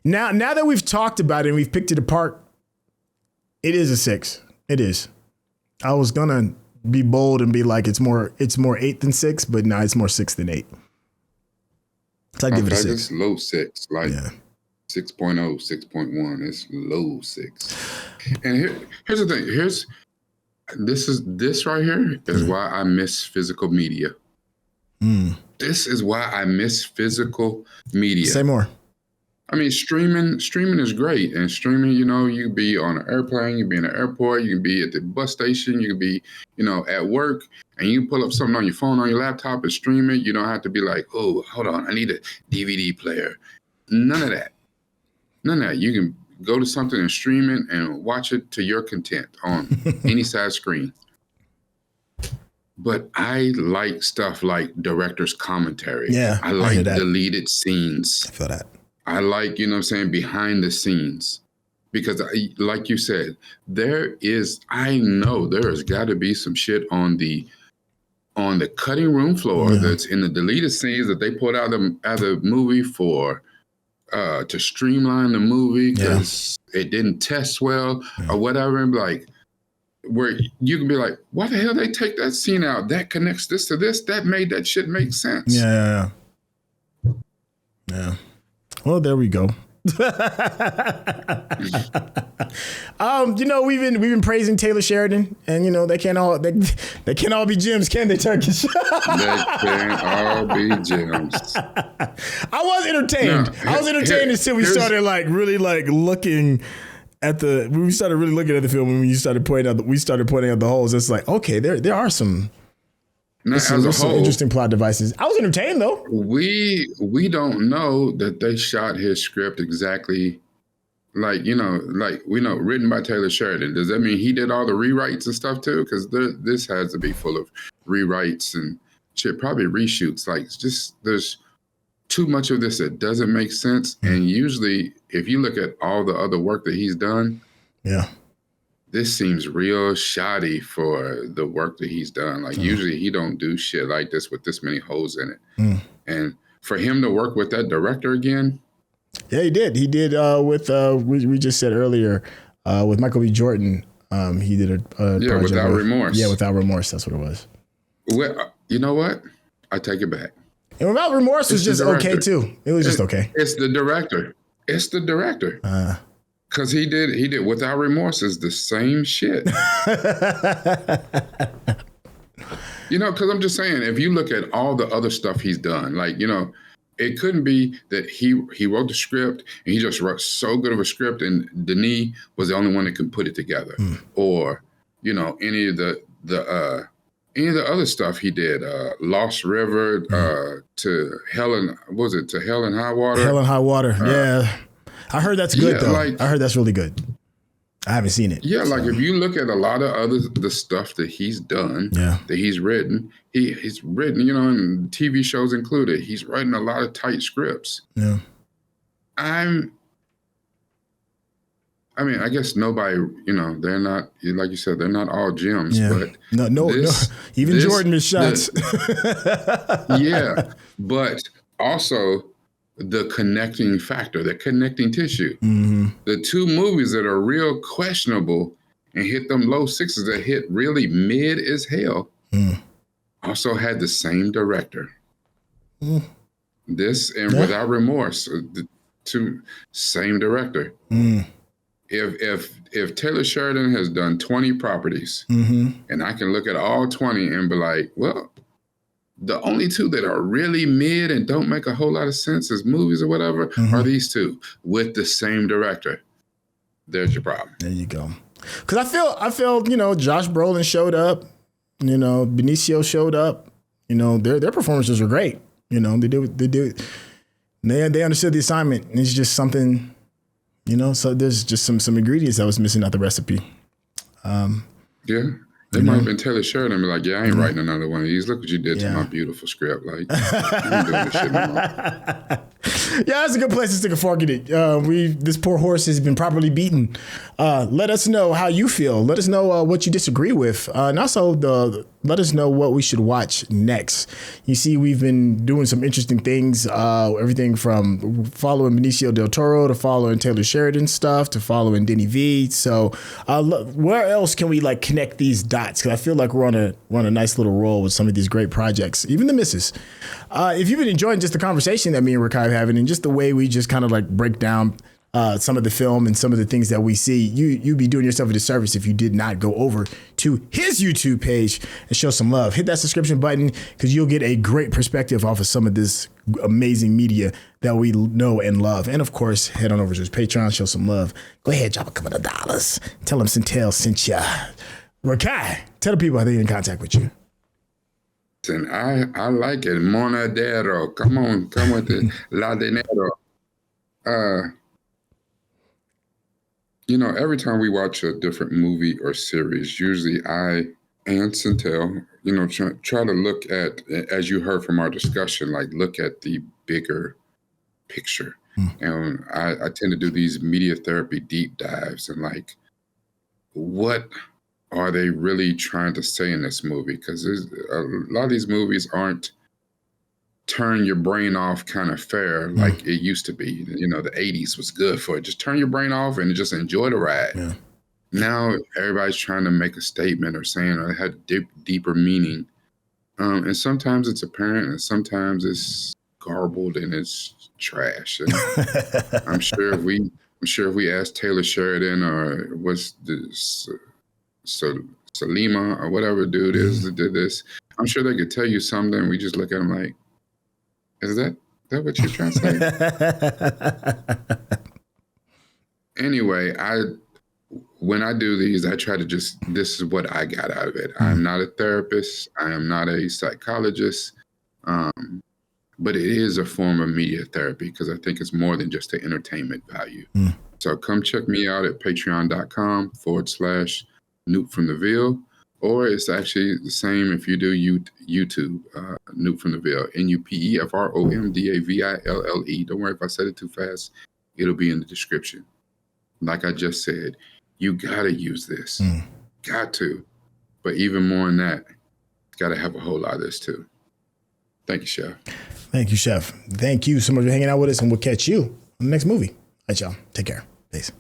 Now that we've talked about it and we've picked it apart, it is a 6. It is. I was gonna be bold and be like it's more 8 than 6, but no, it's more 6 than 8. So I give it a 6. It's low 6, like 6.0, 6.1. It's low 6. And here's the thing. This right here is why I miss physical media. This is why I miss physical media. Say more. I mean, streaming is great. And streaming, you know, you can be on an airplane, you can be in an airport, you can be at the bus station, you can be, you know, at work, and you can pull up something on your phone, on your laptop and stream it. You don't have to be like, oh, hold on, I need a DVD player. None of that. You can go to something and stream it and watch it to your content on any size screen. But I like stuff like director's commentary. Yeah, I like deleted scenes. I feel that. I like, you know what I'm saying, behind the scenes. Because like you said, I know there has got to be some shit on the cutting room floor that's in the deleted scenes that they put out of the movie to streamline the movie because it didn't test well or whatever. And like, where you can be like, why the hell they take that scene out? That connects this to this. That made that shit make sense. Yeah. Well, there we go. You know, we've been praising Taylor Sheridan, and you know they can't all be gems, can they, Turkish? They can't all be gems. I was entertained. I was entertained until we started looking at the. We started really looking at the film when we started pointing out the holes. It's like, okay, there are some. There's some interesting plot devices. I was entertained though. We don't know that they shot his script exactly like we know written by Taylor Sheridan. Does that mean he did all the rewrites and stuff too? Because this has to be full of rewrites and shit, probably reshoots. Like there's too much of this that doesn't make sense. And usually, if you look at all the other work that he's done, this seems real shoddy for the work that he's done. Like usually he don't do shit like this with this many holes in it. And for him to work with that director again. Yeah, he did. He did with, we just said earlier, with Michael B. Jordan. He did a project Without Remorse. Yeah, Without Remorse. That's what it was. Well, you know what? I take it back. And Without Remorse was just okay too. It was just okay. It's the director. It's the director. Cause he did Without Remorse is the same shit. You know, cause I'm just saying, if you look at all the other stuff he's done, like, you know, it couldn't be that he wrote the script and he just wrote so good of a script and Denis was the only one that could put it together. Or, you know, any of the other stuff he did, Lost River, to Hell and High Water. Hell and High Water, yeah. I heard that's good though. I heard that's really good. I haven't seen it. Yeah, like if you look at a lot of the stuff that he's done, that he's written, he's written, you know, and TV shows included, he's writing a lot of tight scripts. Yeah. I mean, I guess nobody, you know, they're not, like you said, they're not all gems, but no, even Jordan is shots. Yeah, but also the connecting factor, the connecting tissue. The two movies that are real questionable and hit them low sixes that hit really mid as hell also had the same director. This and Without Remorse, the two same director. If Taylor Sheridan has done 20 properties and I can look at all 20 and be like, well, the only two that are really mid and don't make a whole lot of sense as movies or whatever are these two with the same director. There's your problem. There you go. Because I feel, you know, Josh Brolin showed up, you know, Benicio showed up, you know, their performances were great. You know, they understood the assignment. It's just something, you know, so there's just some ingredients that was missing out the recipe. It might have been Taylor Sheridan and be like, I ain't writing another one of these. Look what you did to my beautiful script. Like, I ain't doing this shit no more. That's a good place to stick a fork in it. This poor horse has been properly beaten. Let us know how you feel. Let us know what you disagree with. And also let us know what we should watch next. You see, we've been doing some interesting things. Everything from following Benicio del Toro to following Taylor Sheridan stuff to following Denny V. So where else can we like connect these dots? Because I feel like we're on a nice little roll with some of these great projects, even the misses. If you've been enjoying just the conversation that me and Rekkai are having and just the way we just kind of like break down some of the film and some of the things that we see, you'd be doing yourself a disservice if you did not go over to his YouTube page and show some love. Hit that subscription button because you'll get a great perspective off of some of this amazing media that we know and love. And of course, head on over to his Patreon, show some love. Go ahead, drop a couple of dollars. Tell him Synttell sent ya. Rekkai, tell the people how they get in contact with you. And I like it. Monedero. Come with it. La dinero. You know, every time we watch a different movie or series, usually I and Synttell, you know, try to look at, as you heard from our discussion, like look at the bigger picture. And I tend to do these media therapy deep dives and like, what are they really trying to say in this movie? Because a lot of these movies aren't turn your brain off kind of fair like it used to be. You know, the 80s was good for it. Just turn your brain off and just enjoy the ride. Yeah. Now everybody's trying to make a statement or saying or it had deeper meaning. And sometimes it's apparent and sometimes it's garbled and it's trash. And I'm sure if we asked Taylor Sheridan or what's this Salima or whatever dude is that did this, I'm sure they could tell you something. We just look at them like, is that what you're trying to say? Anyway, when I do these, I try to this is what I got out of it. I'm not a therapist. I am not a psychologist. But it is a form of media therapy because I think it's more than just the entertainment value. So come check me out at patreon.com/Newt from the Ville, Or it's actually the same if you do YouTube, Nuke from the Ville, NUPEFROMDAVILLE. Don't worry if I said it too fast. It'll be in the description. Like I just said, you got to use this. Got to. But even more than that, got to have a whole lot of this too. Thank you, Chef. Thank you, Chef. Thank you so much for hanging out with us, and we'll catch you on the next movie. All right, y'all. Take care. Peace.